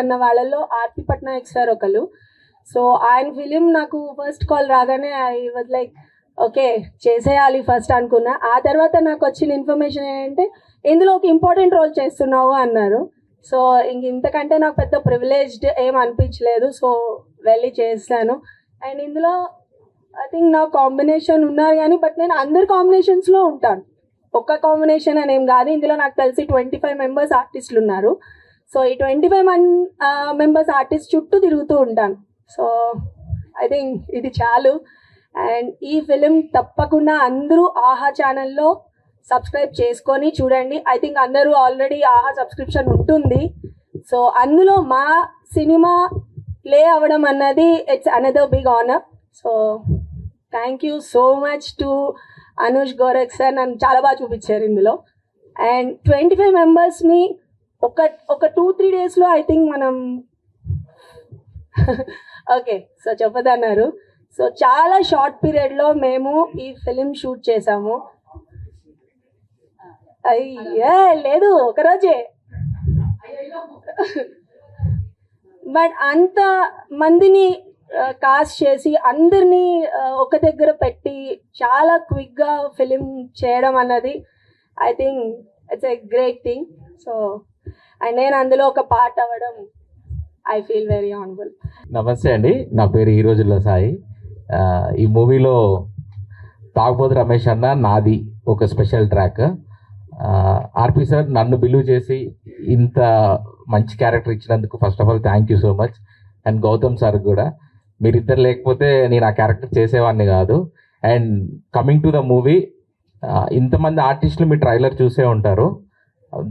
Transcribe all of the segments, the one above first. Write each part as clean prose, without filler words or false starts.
అన్న వాళ్ళలో ఆర్పి పట్నాయక్ సార్ ఒకరు. సో ఆయన ఫిలిం నాకు ఫస్ట్ కాల్ రాగానే ఐ వాజ్ లైక్ ఓకే చేసేయాలి ఫస్ట్ అనుకున్నా. ఆ తర్వాత నాకు వచ్చిన ఇన్ఫర్మేషన్ ఏంటంటే ఇందులో ఒక ఇంపార్టెంట్ రోల్ చేస్తున్నావు అన్నారు. సో ఇంతకంటే నాకు పెద్ద ప్రివిలేజ్డ్ ఏం అనిపించలేదు. సో వెళ్ళి చేస్తాను. అండ్ ఇందులో ఐ థింక్ నా కాంబినేషన్ ఉన్నారు కానీ బట్ నేను అందరి కాంబినేషన్స్లో ఉంటాను. ఒక్క కాంబినేషన్ అని ఏం కాదు. ఇందులో నాకు తెలిసి 25 మెంబర్స్ ఆర్టిస్టులు ఉన్నారు. సో ఈ 25 మెంబర్స్ ఆర్టిస్ట్ చుట్టూ తిరుగుతూ ఉంటాను. సో ఐ థింక్ ఇది చాలు. అండ్ ఈ ఫిలిం తప్పకుండా అందరూ ఆహా ఛానల్లో సబ్స్క్రైబ్ చేసుకొని చూడండి. ఐ థింక్ అందరూ ఆల్రెడీ ఆహా సబ్స్క్రిప్షన్ ఉంటుంది. సో అందులో మా సినిమా ప్లే అవ్వడం అన్నది it's another big honour. So thank you so much to Anush Gorakh sir. నన్ను చాలా బాగా చూపించారు ఇందులో. అండ్ 25 మెంబర్స్ని ఒక 2-3 డేస్లో ఐ థింక్ మనం ఓకే సో చెప్పదన్నారు. సో చాలా షార్ట్ పీరియడ్లో మేము ఈ ఫిలిం షూట్ చేసాము. అయ్యా లేదు ఒకరోజే, బట్ అంత మందిని కాస్ట్ చేసి అందరినీ ఒక దగ్గర పెట్టి చాలా క్విక్గా ఫిలిం చేయడం అన్నది I think it's a great thing. So and నేను అందులో ఒక పార్ట్ అవ్వడం ఐ ఫీల్ వెరీ ఆనరబుల్. నమస్తే అండి, నా పేరు ఈ రోజుల్లో సాయి. ఈ మూవీలో తాగుబోతు రమేష్ అన్న నాది ఒక స్పెషల్ ట్రాక్. ఆర్పి సార్ నన్ను బిలీవ్ చేసి ఇంత మంచి క్యారెక్టర్ ఇచ్చినందుకు first of all thank you so much. And Gautam sir కూడా, మీరిద్దరు లేకపోతే నేను ఆ క్యారెక్టర్ చేసేవాడిని కాదు. And coming to the movie, ఇంతమంది ఆర్టిస్టులు మీ ట్రైలర్ చూసే ఉంటారు.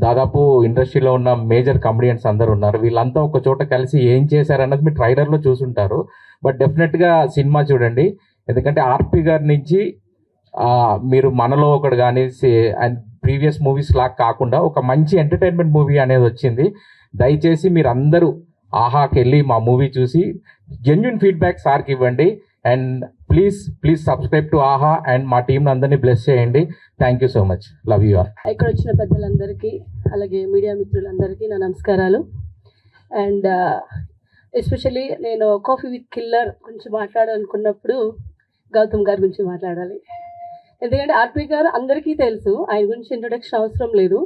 దాదాపు ఇండస్ట్రీలో ఉన్న మేజర్ కమెడియన్స్ అందరు ఉన్నారు. వీళ్ళంతా ఒక చోట కలిసి ఏం చేశారన్నది మీ ట్రైలర్లో చూసుంటారు. బట్ డెఫినెట్గా సినిమా చూడండి, ఎందుకంటే ఆర్పి గారి నుంచి మీరు మనలో ఒకడు కానీ అండ్ ప్రీవియస్ మూవీస్ లాగా కాకుండా ఒక మంచి ఎంటర్టైన్మెంట్ మూవీ అనేది వచ్చింది. దయచేసి మీరు అందరూ ఆహాకి వెళ్ళి మా మూవీ చూసి జెన్యున్ ఫీడ్బ్యాక్ సార్కి ఇవ్వండి. అండ్ ప్లీజ్ సబ్స్క్రైబ్ టు ఆహా అండ్ మా టీంని అందరినీ బ్లెస్ చేయండి. Thank you so much, love you all. ఇక్కడ వచ్చిన పెద్దలందరికీ అలాగే మీడియా మిత్రులందరికీ నా నమస్కారాలు. అండ్ ఎస్పెషల్లీ నేను కాఫీ విత్ కిల్లర్ గురించి మాట్లాడాలనుకున్నప్పుడు గౌతమ్ గారి గురించి మాట్లాడాలి. ఎందుకంటే ఆర్పి గారు అందరికీ తెలుసు, ఆయన గురించి ఇంట్రొడక్షన్ అవసరం లేదు.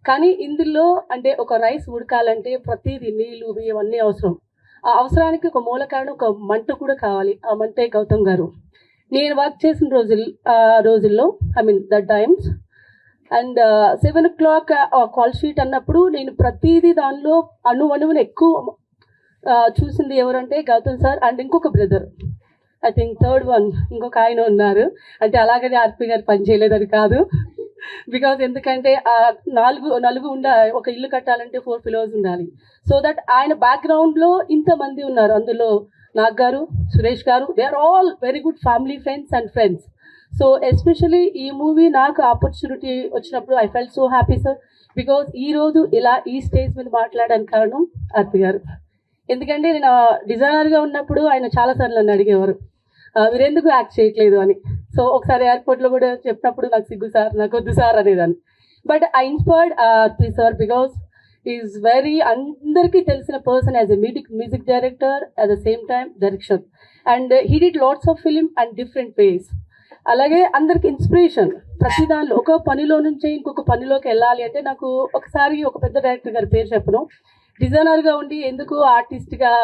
కానీ ఇందులో అంటే ఒక రైస్ ఉడకాలంటే ప్రతిదీ నీళ్ళు బియ్యం అన్నీ అవసరం. ఆ అవసరానికి ఒక మూల కారణం ఒక మంట కూడా కావాలి. ఆ మంటే గౌతమ్ గారు. నేను వర్క్ చేసిన రోజుల్లో I mean the times and 7 o'clock call sheet అన్నప్పుడు నేను ప్రతిదీ దానిలో అణువుని ఎక్కువ చూసింది ఎవరంటే గౌతమ్ సార్ అండ్ ఇంకొక brother, I think third one ఇంకొక ఆయన ఉన్నారు. అంటే అలాగనే ఆర్పి గారు పని చేయలేదని కాదు, బికాజ్ ఎందుకంటే నలుగు ఒక ఇల్లు కట్టాలంటే 4 pillars ఉండాలి. సో దట్ ఆయన బ్యాక్గ్రౌండ్లో ఇంతమంది ఉన్నారు. అందులో నాగ్ గారు, సురేష్ గారు, they are all very good family friends and friends. So especially ఈ మూవీ నాకు ఆపర్చునిటీ వచ్చినప్పుడు I felt so happy sir, because ఈరోజు ఇలా ఈ స్టేజ్ మీద మాట్లాడడానికి కారణం ఆర్పి గారు. ఎందుకంటే నేను డిజైనర్గా ఉన్నప్పుడు ఆయన చాలాసార్లు నన్ను అడిగేవారు మీరెందుకు యాక్ట్ చేయట్లేదు అని. సో ఒకసారి ఎయిర్పోర్ట్లో కూడా చెప్పినప్పుడు నాకు సిగ్గు సార్, నాకు వద్దు సార్ అనేదాన్ని. But I inspired RP sir because is very అందరికీ తెలిసిన person as a music director at the same time direction. And he did lots of film and different ways. అలాగే అందరికి ఇన్స్పిరేషన్. ప్రతి దానిలో ఒక పనిలో నుంచి ఇంకొక పనిలోకి వెళ్ళాలి అంటే నాకు ఒకసారి ఒక పెద్ద డైరెక్టర్ గారి పేరు చెప్పను, డిజైనర్గా ఉండి ఎందుకు ఆర్టిస్ట్గా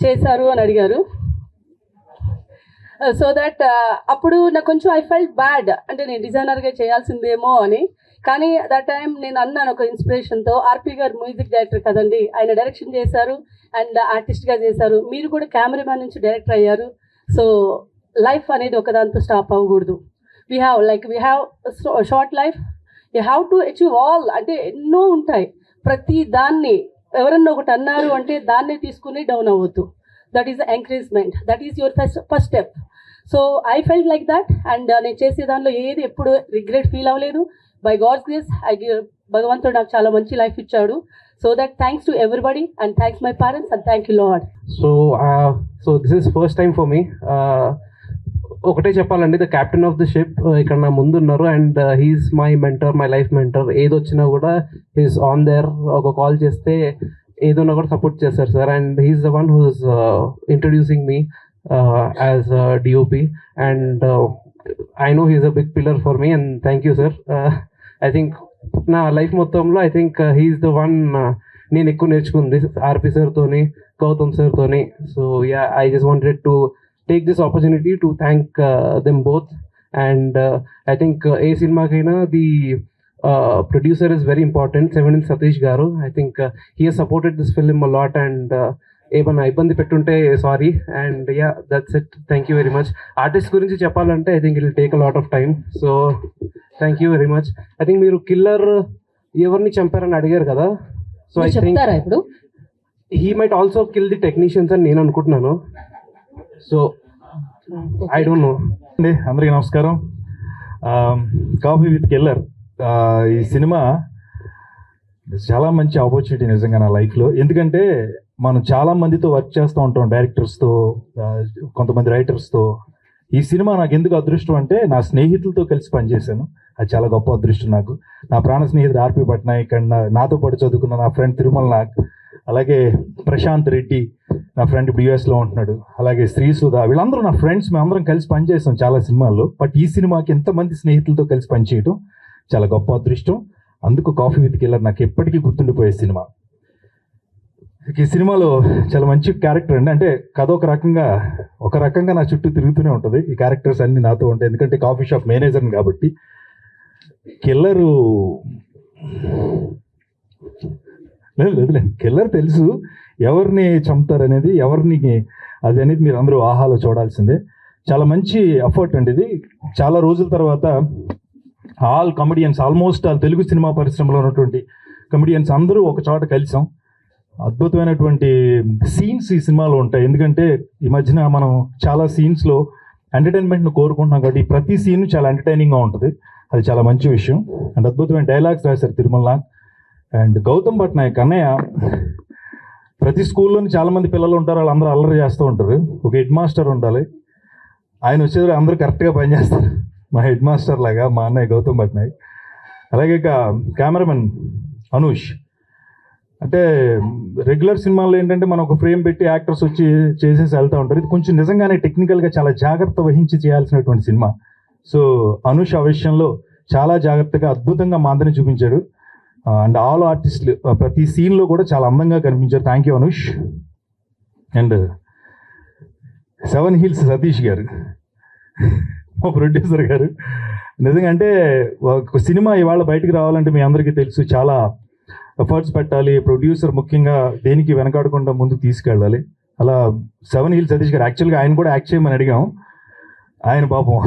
చేశారు అని అడిగారు. సో దట్ అప్పుడు నాకు కొంచెం ఐ ఫెల్ట్ బ్యాడ్, అంటే నేను డిజైనర్గా చేయాల్సిందేమో అని. కానీ దట్ టైం నేను అన్నాను ఒక ఇన్స్పిరేషన్తో, ఆర్పి గారు మ్యూజిక్ డైరెక్టర్ కదండి, ఆయన డైరెక్షన్ చేశారు అండ్ ఆర్టిస్ట్గా చేశారు, మీరు కూడా కెమెరామ్యాన్ నుంచి డైరెక్టర్ అయ్యారు. సో లైఫ్ అనేది ఒకదాంతో స్టాప్ అవ్వకూడదు. We have short life, you have to achieve all. అంటే ఎన్నో ఉంటాయి. ప్రతి దాన్ని ఎవరన్నా ఒకటి అన్నారు అంటే దాన్నే తీసుకుని డౌన్ అవ్వద్దు. That is the encouragement, that is your first step. So I felt like that. And నేను చేసే దానిలో ఏది ఎప్పుడు రిగ్రెట్ ఫీల్ అవ్వలేదు. బై గాడ్స్ గ్రేస్ భగవంతుడు నాకు చాలా మంచి లైఫ్ ఇచ్చాడు. So that thanks to everybody and thanks my parents and thank you lord. So this is first time for me. ఒకటే చెప్పాలండి, the captain of the ship ఇక్కడ నా ముందు ఉన్నారు and he's my mentor, my life mentor. ఏది వచ్చినా కూడా he's on there. ఒక కాల్ చేస్తే ఏదైనా కూడా సపోర్ట్ చేస్తారు sir. And he's the one who's introducing me as DOP. And I know he's a big pillar for me and thank you sir. I think నా life మొత్తంలో I think he's the one నేను ఎక్కువ నేర్చుకుంది RP సార్తోని, గౌతమ్ సార్తోని. So yeah, I just wanted to take this opportunity to thank them both. And I think ఏ సినిమాకైనా the producer is very important. 7 Satish garu, I think he has supported this film a lot. And ఏమన్నా ఇబ్బంది పెట్టుంటే sorry. And yeah, that's it. Thank you very much. Artist గురించి చెప్పాలంటే I think it will take a lot of time. So thank you very much. I think మీరు killer ఎవరిని చంపారని అడిగారు కదా. So I think ఇప్పుడు he might also kill the technicians అని నేను అనుకుంటున్నాను. So I don't know. అండి, అందరికీ నమస్కారం. కాఫీ విత్ కిల్లర్ ఈ సినిమా చాలా మంచి ఆపర్చునిటీ నిజంగా నా లైఫ్లో. ఎందుకంటే మనం చాలా మందితో వర్క్ చేస్తూ ఉంటాం, డైరెక్టర్స్తో, కొంతమంది రైటర్స్తో. ఈ సినిమా నాకు ఎందుకు అదృష్టం అంటే నా స్నేహితులతో కలిసి పనిచేశాను. అది చాలా గొప్ప అదృష్టం నాకు. నా ప్రాణ స్నేహితుడు ఆర్పి పట్నాయక్ అండ్ నాతో పాటు చదువుకున్న నా ఫ్రెండ్ తిరుమల నాగ్, అలాగే ప్రశాంత్ రెడ్డి నా ఫ్రెండ్ ఇప్పుడు యూఎస్లో ఉంటున్నాడు, అలాగే శ్రీసుధ, వీళ్ళందరూ నా ఫ్రెండ్స్. మేమందరం కలిసి పనిచేసాం చాలా సినిమాల్లో. బట్ ఈ సినిమాకి ఎంతమంది స్నేహితులతో కలిసి పనిచేయడం చాలా గొప్ప అదృష్టం. అందుకు కాఫీ విత్ కిల్లర్ నాకు ఎప్పటికీ గుర్తుండిపోయే సినిమా. ఈ సినిమాలో చాలా మంచి క్యారెక్టర్ అండి. అంటే కథ ఒక రకంగా నా చుట్టూ తిరుగుతూనే ఉంటుంది. ఈ క్యారెక్టర్స్ అన్నీ నాతో ఉంటాయి, ఎందుకంటే కాఫీ షాప్ మేనేజర్ని కాబట్టి. కిల్లరు లేదు, కిల్లర్ తెలుసు, ఎవరిని చంపుతారనేది, అది అనేది మీరు అందరూ ఆహాలో చూడాల్సిందే. చాలా మంచి ఎఫర్ట్ అండి ఇది. చాలా రోజుల తర్వాత all comedians, almost Telugu cinema పరిశ్రమలో ఉన్నటువంటి కమెడియన్స్ అందరూ ఒక చోట కలిసాం. అద్భుతమైనటువంటి సీన్స్ ఈ సినిమాలో ఉంటాయి. ఎందుకంటే ఈ మధ్యన మనం చాలా సీన్స్లో ఎంటర్టైన్మెంట్ను కోరుకుంటున్నాం కాబట్టి ప్రతి సీన్ చాలా ఎంటర్టైనింగ్గా ఉంటుంది. అది చాలా మంచి విషయం. అండ్ అద్భుతమైన డైలాగ్స్ రాశారు తిరుమల నాగ్ అండ్ గౌతమ్ పట్నాయక్. అన్నయ్య ప్రతి స్కూల్లోని చాలామంది పిల్లలు ఉంటారు, వాళ్ళందరూ అల్లరి చేస్తూ ఉంటారు. ఒక హెడ్ మాస్టర్ ఉండాలి, ఆయన వచ్చేది అందరూ కరెక్ట్గా పనిచేస్తారు. మా హెడ్ మాస్టర్ లాగా మా అన్నయ్య గౌతమ్ పట్నాయక్. అలాగే ఇక కెమెరామెన్ అనూష్. అంటే రెగ్యులర్ సినిమాల్లో ఏంటంటే మనం ఒక ఫ్రేమ్ పెట్టి యాక్టర్స్ వచ్చి చేసేసి వెళ్తూ ఉంటారు. ఇది కొంచెం నిజంగానే టెక్నికల్గా చాలా జాగ్రత్త వహించి చేయాల్సినటువంటి సినిమా. సో అనూష్ ఆ విషయంలో చాలా జాగ్రత్తగా అద్భుతంగా మా అందరిని చూపించాడు. అండ్ ఆల్ ఆర్టిస్టులు ప్రతి సీన్లో కూడా చాలా అందంగా కనిపించారు. Thank you Anush. And 7 Hills Satish గారు, మా ప్రొడ్యూసర్ గారు. నిజంగా అంటే ఒక సినిమా ఇవాళ బయటికి రావాలంటే మీ అందరికీ తెలుసు చాలా ఎఫర్ట్స్ పెట్టాలి. ప్రొడ్యూసర్ ముఖ్యంగా దేనికి వెనకాడకుండా ముందుకు తీసుకెళ్ళాలి. అలా 7 Hills సతీష్ గారు యాక్చువల్గా ఆయన కూడా యాక్ట్ చేయమని అడిగాం. ఆయన పాపం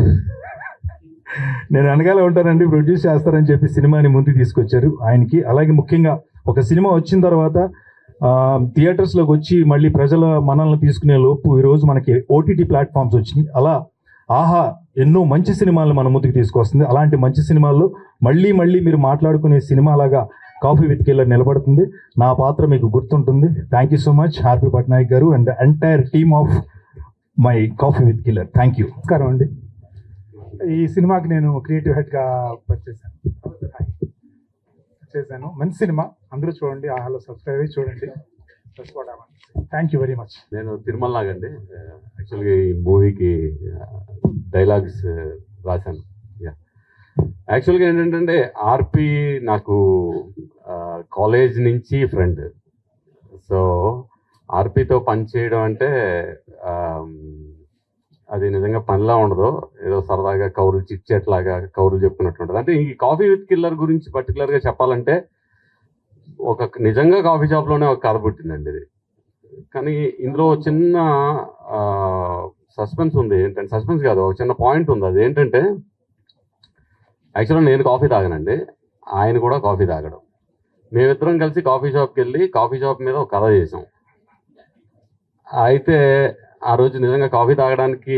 నేను వెనకాల ఉంటానండి, ప్రొడ్యూస్ చేస్తారని చెప్పి సినిమాని ముందుకు తీసుకొచ్చారు ఆయనకి. అలాగే ముఖ్యంగా ఒక సినిమా వచ్చిన తర్వాత థియేటర్స్లోకి వచ్చి మళ్ళీ ప్రజల మనల్ని తీసుకునే లోపు ఈరోజు మనకి ఓటీటీ ప్లాట్ఫామ్స్ వచ్చినాయి. అలా ఆహా ఎన్నో మంచి సినిమాలను మన ముందుకు తీసుకొస్తుంది. అలాంటి మంచి సినిమాల్లో మళ్ళీ మీరు మాట్లాడుకునే సినిమా లాగా కాఫీ విత్ కిల్లర్ నిలబడుతుంది. నా పాత్ర మీకు గుర్తుంటుంది. థ్యాంక్ యూ సో మచ్ ఆర్పి పట్నాయక్ గారు and entire team of my coffee with killer. Thank you. నమస్కారం అండి. ఈ సినిమాకి నేను క్రియేటివ్ హెడ్గా చేశాను. మంచి సినిమా, అందరూ చూడండి, ఆహాలో సబ్స్క్రైబ్ అయ్యి చూడండి. Thank you very much. నేను తిరుమల నాగ్ అండి. యాక్చువల్గా ఈ మూవీకి డైలాగ్స్ రాశాను. యాక్చువల్గా ఏంటంటే ఆర్పి నాకు కాలేజ్ నుంచి ఫ్రెండ్. సో ఆర్పితో పనిచేయడం అంటే అది నిజంగా పనిలా ఉండదు, ఏదో సరదాగా కౌరులు చిట్చేట్లాగా కౌరులు చెప్పుకున్నట్టు ఉంటుంది. అంటే ఈ కాఫీ విత్ కిల్లర్ గురించి పర్టికులర్గా చెప్పాలంటే నిజంగా కాఫీ షాప్లోనే ఒక కథ పుట్టిందండి ఇది. కానీ ఇందులో చిన్న సస్పెన్స్ ఉంది. ఏంటంటే సస్పెన్స్ కాదు, ఒక చిన్న పాయింట్ ఉంది. అది ఏంటంటే యాక్చువల్గా నేను కాఫీ తాగనండి, ఆయన కూడా కాఫీ తాగడం. మేమిద్దరం కలిసి కాఫీ షాప్కి వెళ్ళి కాఫీ షాప్ మీద ఒక కథ చేసాం. అయితే ఆ రోజు నిజంగా కాఫీ తాగడానికి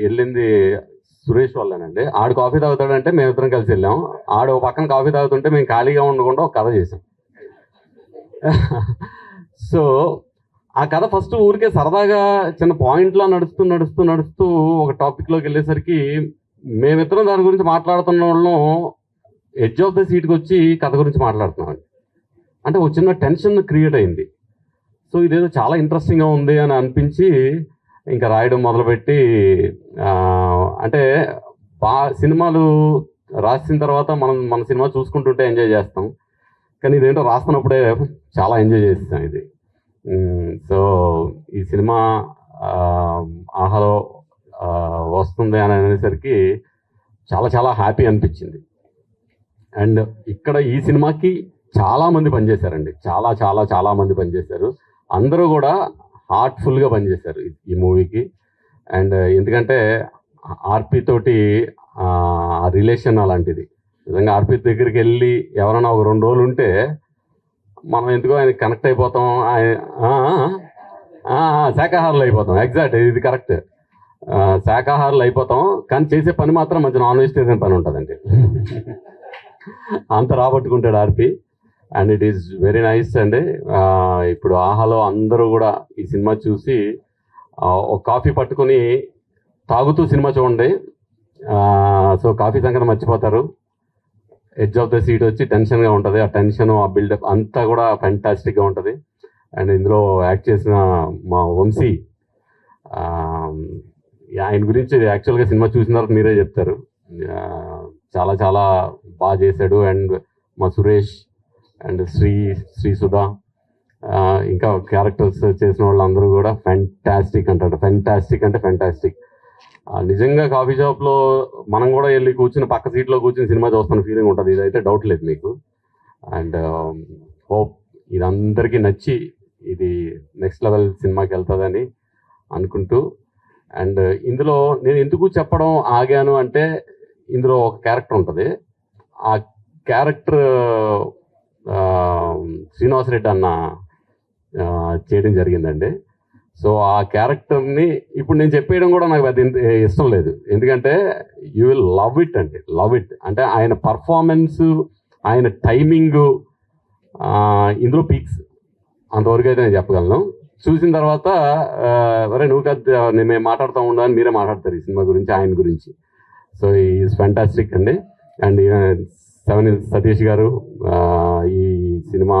వెళ్ళింది సురేష్ వాళ్ళనండి. ఆడు కాఫీ తాగుతాడంటే మేమిద్దరం కలిసి వెళ్ళాం. ఆడు ఒక పక్కన కాఫీ తాగుతుంటే మేము ఖాళీగా ఉండకుండా ఒక కథ చేసాం. సో ఆ కథ ఫస్ట్ ఊరికే సరదాగా చిన్న పాయింట్లో నడుస్తూ ఒక టాపిక్లోకి వెళ్ళేసరికి మేమిద్దరం దాని గురించి మాట్లాడుతున్న వాళ్ళం ఎడ్జ్ ఆఫ్ ద సీట్కి వచ్చి కథ గురించి మాట్లాడుతున్నామండి. అంటే ఒక చిన్న టెన్షన్ క్రియేట్ అయింది. సో ఇదేదో చాలా ఇంట్రెస్టింగ్గా ఉంది అని అనిపించి ఇంకా రాయడం మొదలుపెట్టి అంటే సినిమాలు రాసిన తర్వాత మన సినిమా చూసుకుంటుంటే ఎంజాయ్ చేస్తాం, కానీ ఇదేంటో రాస్తున్నప్పుడే చాలా ఎంజాయ్ చేస్తాం ఇది. సో ఈ సినిమా ఆహాలో వస్తుంది అని అనేసరికి చాలా చాలా హ్యాపీ అనిపించింది. అండ్ ఇక్కడ ఈ సినిమాకి చాలామంది పనిచేశారండి, చాలా చాలా చాలామంది పనిచేశారు. అందరూ కూడా హార్ట్ఫుల్గా పనిచేశారు ఈ మూవీకి. అండ్ ఎందుకంటే ఆర్పి తోటి రిలేషన్ అలాంటిది. నిజంగా ఆర్పి దగ్గరికి వెళ్ళి ఎవరైనా ఒక 2 రోజులు ఉంటే మనం ఎందుకో ఆయన కనెక్ట్ అయిపోతాం, శాకాహారులు అయిపోతాం. ఎగ్జాక్ట్, ఇది కరెక్ట్, శాకాహారులు అయిపోతాం. కానీ చేసే పని మాత్రం మంచి నాన్ వెజిటేరియన్ పని ఉంటుందండి. అంత రాబట్టుకుంటాడు RP. And it is very nice అండి. ఇప్పుడు ఆహాలో అందరూ కూడా ఈ సినిమా చూసి ఒక కాఫీ పట్టుకొని తాగుతూ సినిమా చూడండి. సో కాఫీ సంగతి మర్చిపోతారు. ఎడ్జ్ ఆఫ్ ద సీట్ వచ్చి టెన్షన్గా ఉంటుంది. ఆ టెన్షన్, ఆ బిల్డప్ అంతా కూడా ఫ్యాంటాస్టిక్గా ఉంటుంది. అండ్ ఇందులో యాక్ట్ చేసిన మా వంశీ, ఆయన గురించి యాక్చువల్గా సినిమా చూసిన తర్వాత మీరే చెప్తారు. చాలా చాలా బాగా చేశాడు. అండ్ మా సురేష్ అండ్ శ్రీ సుధా, ఇంకా క్యారెక్టర్స్ చేసిన వాళ్ళందరూ కూడా ఫ్యాంటాస్టిక్ అంటారు. ఫ్యాంటాస్టిక్ అంటే ఫ్యాంటాస్టిక్. నిజంగా కాఫీ షాప్లో మనం కూడా వెళ్ళి కూర్చుని పక్క సీట్లో కూర్చుని సినిమా చూస్తున్న ఫీలింగ్ ఉంటుంది. ఇదైతే డౌట్ లేదు మీకు. అండ్ హోప్ ఇది అందరికీ నచ్చి ఇది నెక్స్ట్ లెవెల్ సినిమాకి వెళ్తుందని అనుకుంటూ. అండ్ ఇందులో నేను ఎందుకు చెప్పడం ఆగాను అంటే, ఇందులో ఒక క్యారెక్టర్ ఉంటుంది. ఆ క్యారెక్టర్ శ్రీనివాస్ రెడ్డి అన్న చేయడం జరిగిందండి. సో ఆ క్యారెక్టర్ని ఇప్పుడు నేను చెప్పేయడం కూడా నాకు పెద్ద ఇష్టం లేదు. ఎందుకంటే యూ విల్ లవ్ ఇట్ అండి, లవ్ ఇట్. అంటే ఆయన పర్ఫార్మెన్స్, ఆయన టైమింగు ఇందులో పీక్స్, అంతవరకు అయితే నేను చెప్పగలను. చూసిన తర్వాత వరే నువ్వు కదా మేము మాట్లాడుతూ ఉండాలని మీరే మాట్లాడతారు ఈ సినిమా గురించి, ఆయన గురించి. సో ఈజ్ ఫ్యాంటాస్టిక్ అండి. అండ్ 7 సతీష్ గారు ఈ సినిమా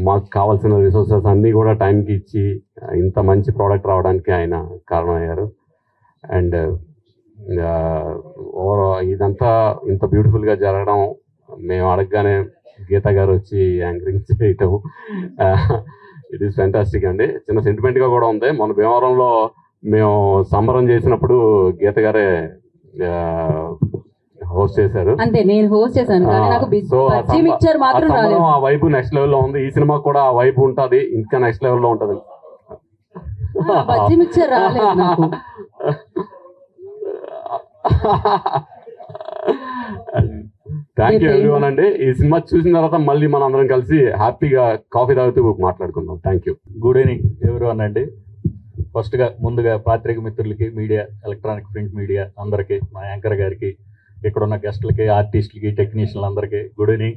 మాకు కావాల్సిన రిసోర్సెస్ అన్నీ కూడా టైంకి ఇచ్చి ఇంత మంచి ప్రోడక్ట్ రావడానికి ఆయన కారణమయ్యారు. అండ్ ఇదంతా ఇంత బ్యూటిఫుల్గా జరగడం మేము అడగగానే గీత గారు వచ్చి యాంకరింగ్ చేయటం, ఇట్ ఈస్ ఫ్యాంటాస్టిక్ అండి. చిన్న సెంటిమెంట్గా కూడా ఉంది. మన భీమవరంలో మేము సంబరం చేసినప్పుడు గీత గారే హోస్ట్ చేశారు. అంతే, నేను హోస్ట్ చేశాను కానీ నాకు బజ్జీ మిక్చర్ మాత్రం రాలేదు. ఆ వైపు నెక్స్ట్ లెవెల్లో ఉంది. ఈ సినిమా కూడా ఆ వైపు ఉంటుంది, ఇంకా నెక్స్ట్ లెవెల్లో ఉంటుంది. బజ్జీ మిక్చర్ రాలేదు నాకు. థ్యాంక్ యూ ఎవ్రీవన్ అండి. ఈ సినిమా చూసిన తర్వాత మళ్ళీ మనం అందరం కలిసి హ్యాపీగా కాఫీ తాగుతూ మాట్లాడుకుందాం. Thank you. Good evening everyone అండి. ముందుగా పాత్రిక మిత్రులకి, మీడియా, ఎలక్ట్రానిక్ ప్రింట్ మీడియా అందరికీ, మా యాంకర్ గారికి, ఇక్కడున్న గెస్టులకి, ఆర్టిస్టులకి, టెక్నీషియన్లు అందరికీ గుడ్ ఈవినింగ్.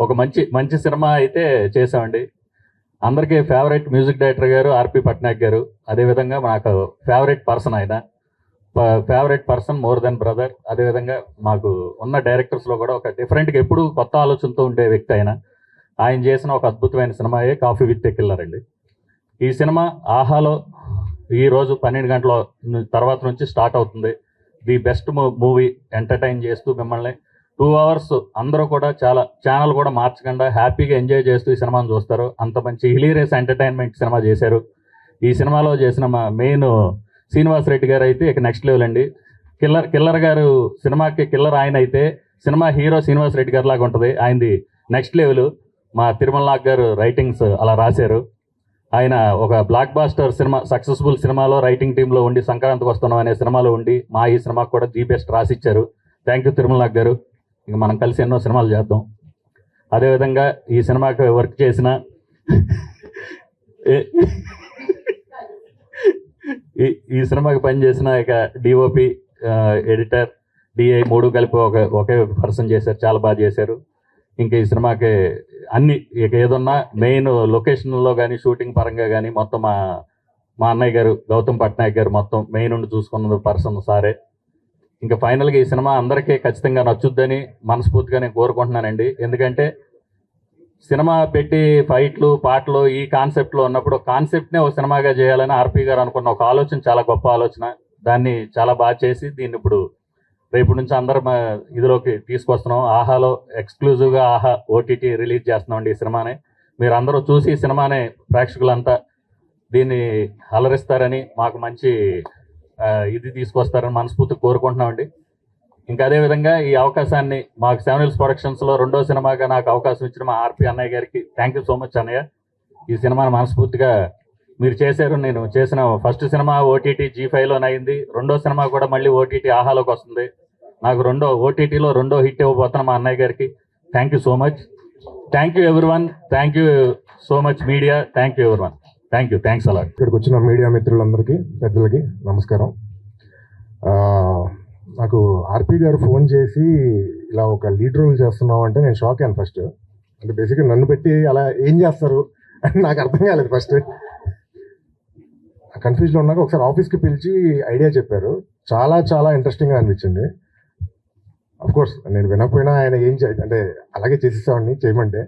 ఒక మంచి సినిమా అయితే చేసామండి. అందరికీ ఫేవరెట్ మ్యూజిక్ డైరెక్టర్ గారు ఆర్పి పట్నాయక్ గారు. అదేవిధంగా నాకు ఫేవరెట్ పర్సన్ ఆయన, favourite person more than brother. అదేవిధంగా మాకు ఉన్న డైరెక్టర్స్లో కూడా ఒక డిఫరెంట్గా ఎప్పుడు కొత్త ఆలోచనతో ఉండే వ్యక్తి ఆయన చేసిన ఒక అద్భుతమైన సినిమాయే కాఫీ విత్ ఎ కిల్లర్ అండి. ఈ సినిమా ఆహాలో ఈరోజు 12 గంటల తర్వాత నుంచి స్టార్ట్ అవుతుంది. ది బెస్ట్ మూవీ, ఎంటర్టైన్ చేస్తూ మిమ్మల్ని 2 hours అందరూ కూడా చాలా ఛానల్ కూడా మార్చకుండా హ్యాపీగా ఎంజాయ్ చేస్తూ ఈ సినిమాను చూస్తారు. అంత మంచి హిలీరియస్ ఎంటర్టైన్మెంట్ సినిమా చేశారు. ఈ సినిమాలో చేసిన మా మెయిన్ శ్రీనివాస్ రెడ్డి గారు అయితే ఇక నెక్స్ట్ లెవెల్ అండి. కిల్లర్ గారు సినిమాకి కిల్లర్ ఆయన అయితే, సినిమా హీరో శ్రీనివాస్ రెడ్డి గారు లాగా ఉంటుంది. ఆయనది నెక్స్ట్ లెవెల్. మా తిరుమల నాగ్ గారు రైటింగ్స్ అలా రాశారు. ఆయన ఒక బ్లాక్ బాస్టర్ సినిమా, సక్సెస్ఫుల్ సినిమాలో రైటింగ్ టీంలో ఉండి, సంక్రాంతికి వస్తున్నాం అనే సినిమాలో ఉండి మా ఈ సినిమాకి కూడా ది బెస్ట్ రాసిచ్చారు. థ్యాంక్ యూ తిరుమల నాగ్ గారు. ఇంక మనం కలిసి ఎన్నో సినిమాలు చేద్దాం. అదేవిధంగా ఈ సినిమాకి వర్క్ చేసిన ఈ సినిమాకి పనిచేసిన ఇక డిఓపి, ఎడిటర్, డిఐ 3 కలిపి ఒకే పర్సన్ చేశారు. చాలా బాగా చేశారు. ఇంకా ఈ సినిమాకి అన్ని ఇక ఏదన్నా మెయిన్ లొకేషన్లో కానీ, షూటింగ్ పరంగా కానీ మొత్తం మా అన్నయ్య గారు గౌతమ్ పట్నాయక్ గారు మొత్తం మెయిన్ ఉండి చూసుకున్న పర్సన్ సారే. ఇంకా ఫైనల్గా ఈ సినిమా అందరికీ ఖచ్చితంగా నచ్చుద్దని మనస్ఫూర్తిగా నేను కోరుకుంటున్నానండి. ఎందుకంటే సినిమా పెట్టి ఫైట్లు పాటలు ఈ కాన్సెప్ట్లో ఉన్నప్పుడు కాన్సెప్ట్నే ఒక సినిమాగా చేయాలని ఆర్పి గారు అనుకున్న ఒక ఆలోచన చాలా గొప్ప ఆలోచన. దాన్ని చాలా బాగా చేసి దీన్ని ఇప్పుడు రేపు నుంచి అందరం ఇదిలోకి తీసుకొస్తున్నాం. ఆహాలో ఎక్స్క్లూజివ్గా ఆహా ఓటీటీ రిలీజ్ చేస్తున్నామండి ఈ సినిమాని. మీరు అందరూ చూసి ఈ సినిమాని ప్రేక్షకులంతా దీన్ని అలరిస్తారని, మాకు మంచి ఇది తీసుకొస్తారని మనస్ఫూర్తి కోరుకుంటున్నామండి. ఇంకా అదేవిధంగా ఈ అవకాశాన్ని మాకు 7 Hills ప్రొడక్షన్స్లో 2వ సినిమాగా నాకు అవకాశం ఇచ్చిన మా ఆర్పి అన్నయ్య గారికి థ్యాంక్ యూ సో మచ్ అన్నయ్య. ఈ సినిమాని మనస్ఫూర్తిగా మీరు చేశారు. నేను చేసిన ఫస్ట్ సినిమా ఓటీటీ G5లోనే అయింది. 2వ సినిమా కూడా మళ్ళీ ఓటీటీ ఆహాలోకి వస్తుంది. నాకు ఓటీటీలో 2వ హిట్ ఇవ్వబోతున్న మా అన్నయ్య గారికి thank you so much. Thank you everyone. Thank you so much media. Thank you everyone. Thank you. Thanks a lot. ఇక్కడికి వచ్చిన మీడియా మిత్రులందరికీ, పెద్దలకి నమస్కారం. నాకు ఆర్పి గారు ఫోన్ చేసి ఇలా ఒక లీడ్ రోల్ చేస్తున్నావు అంటే నేను షాక్ అయ్యాను ఫస్ట్. అంటే బేసిక్గా నన్ను పెట్టి అలా ఏం చేస్తారు అని నాకు అర్థం కాలేదు ఫస్ట్. కన్ఫ్యూజ్లో ఉన్నాక ఒకసారి ఆఫీస్కి పిలిచి ఐడియా చెప్పారు. చాలా చాలా ఇంట్రెస్టింగ్గా అనిపించింది. కోర్స్ నేను వినకపోయినా ఆయన అంటే అలాగే చేసేసేవాడిని చేయమంటే,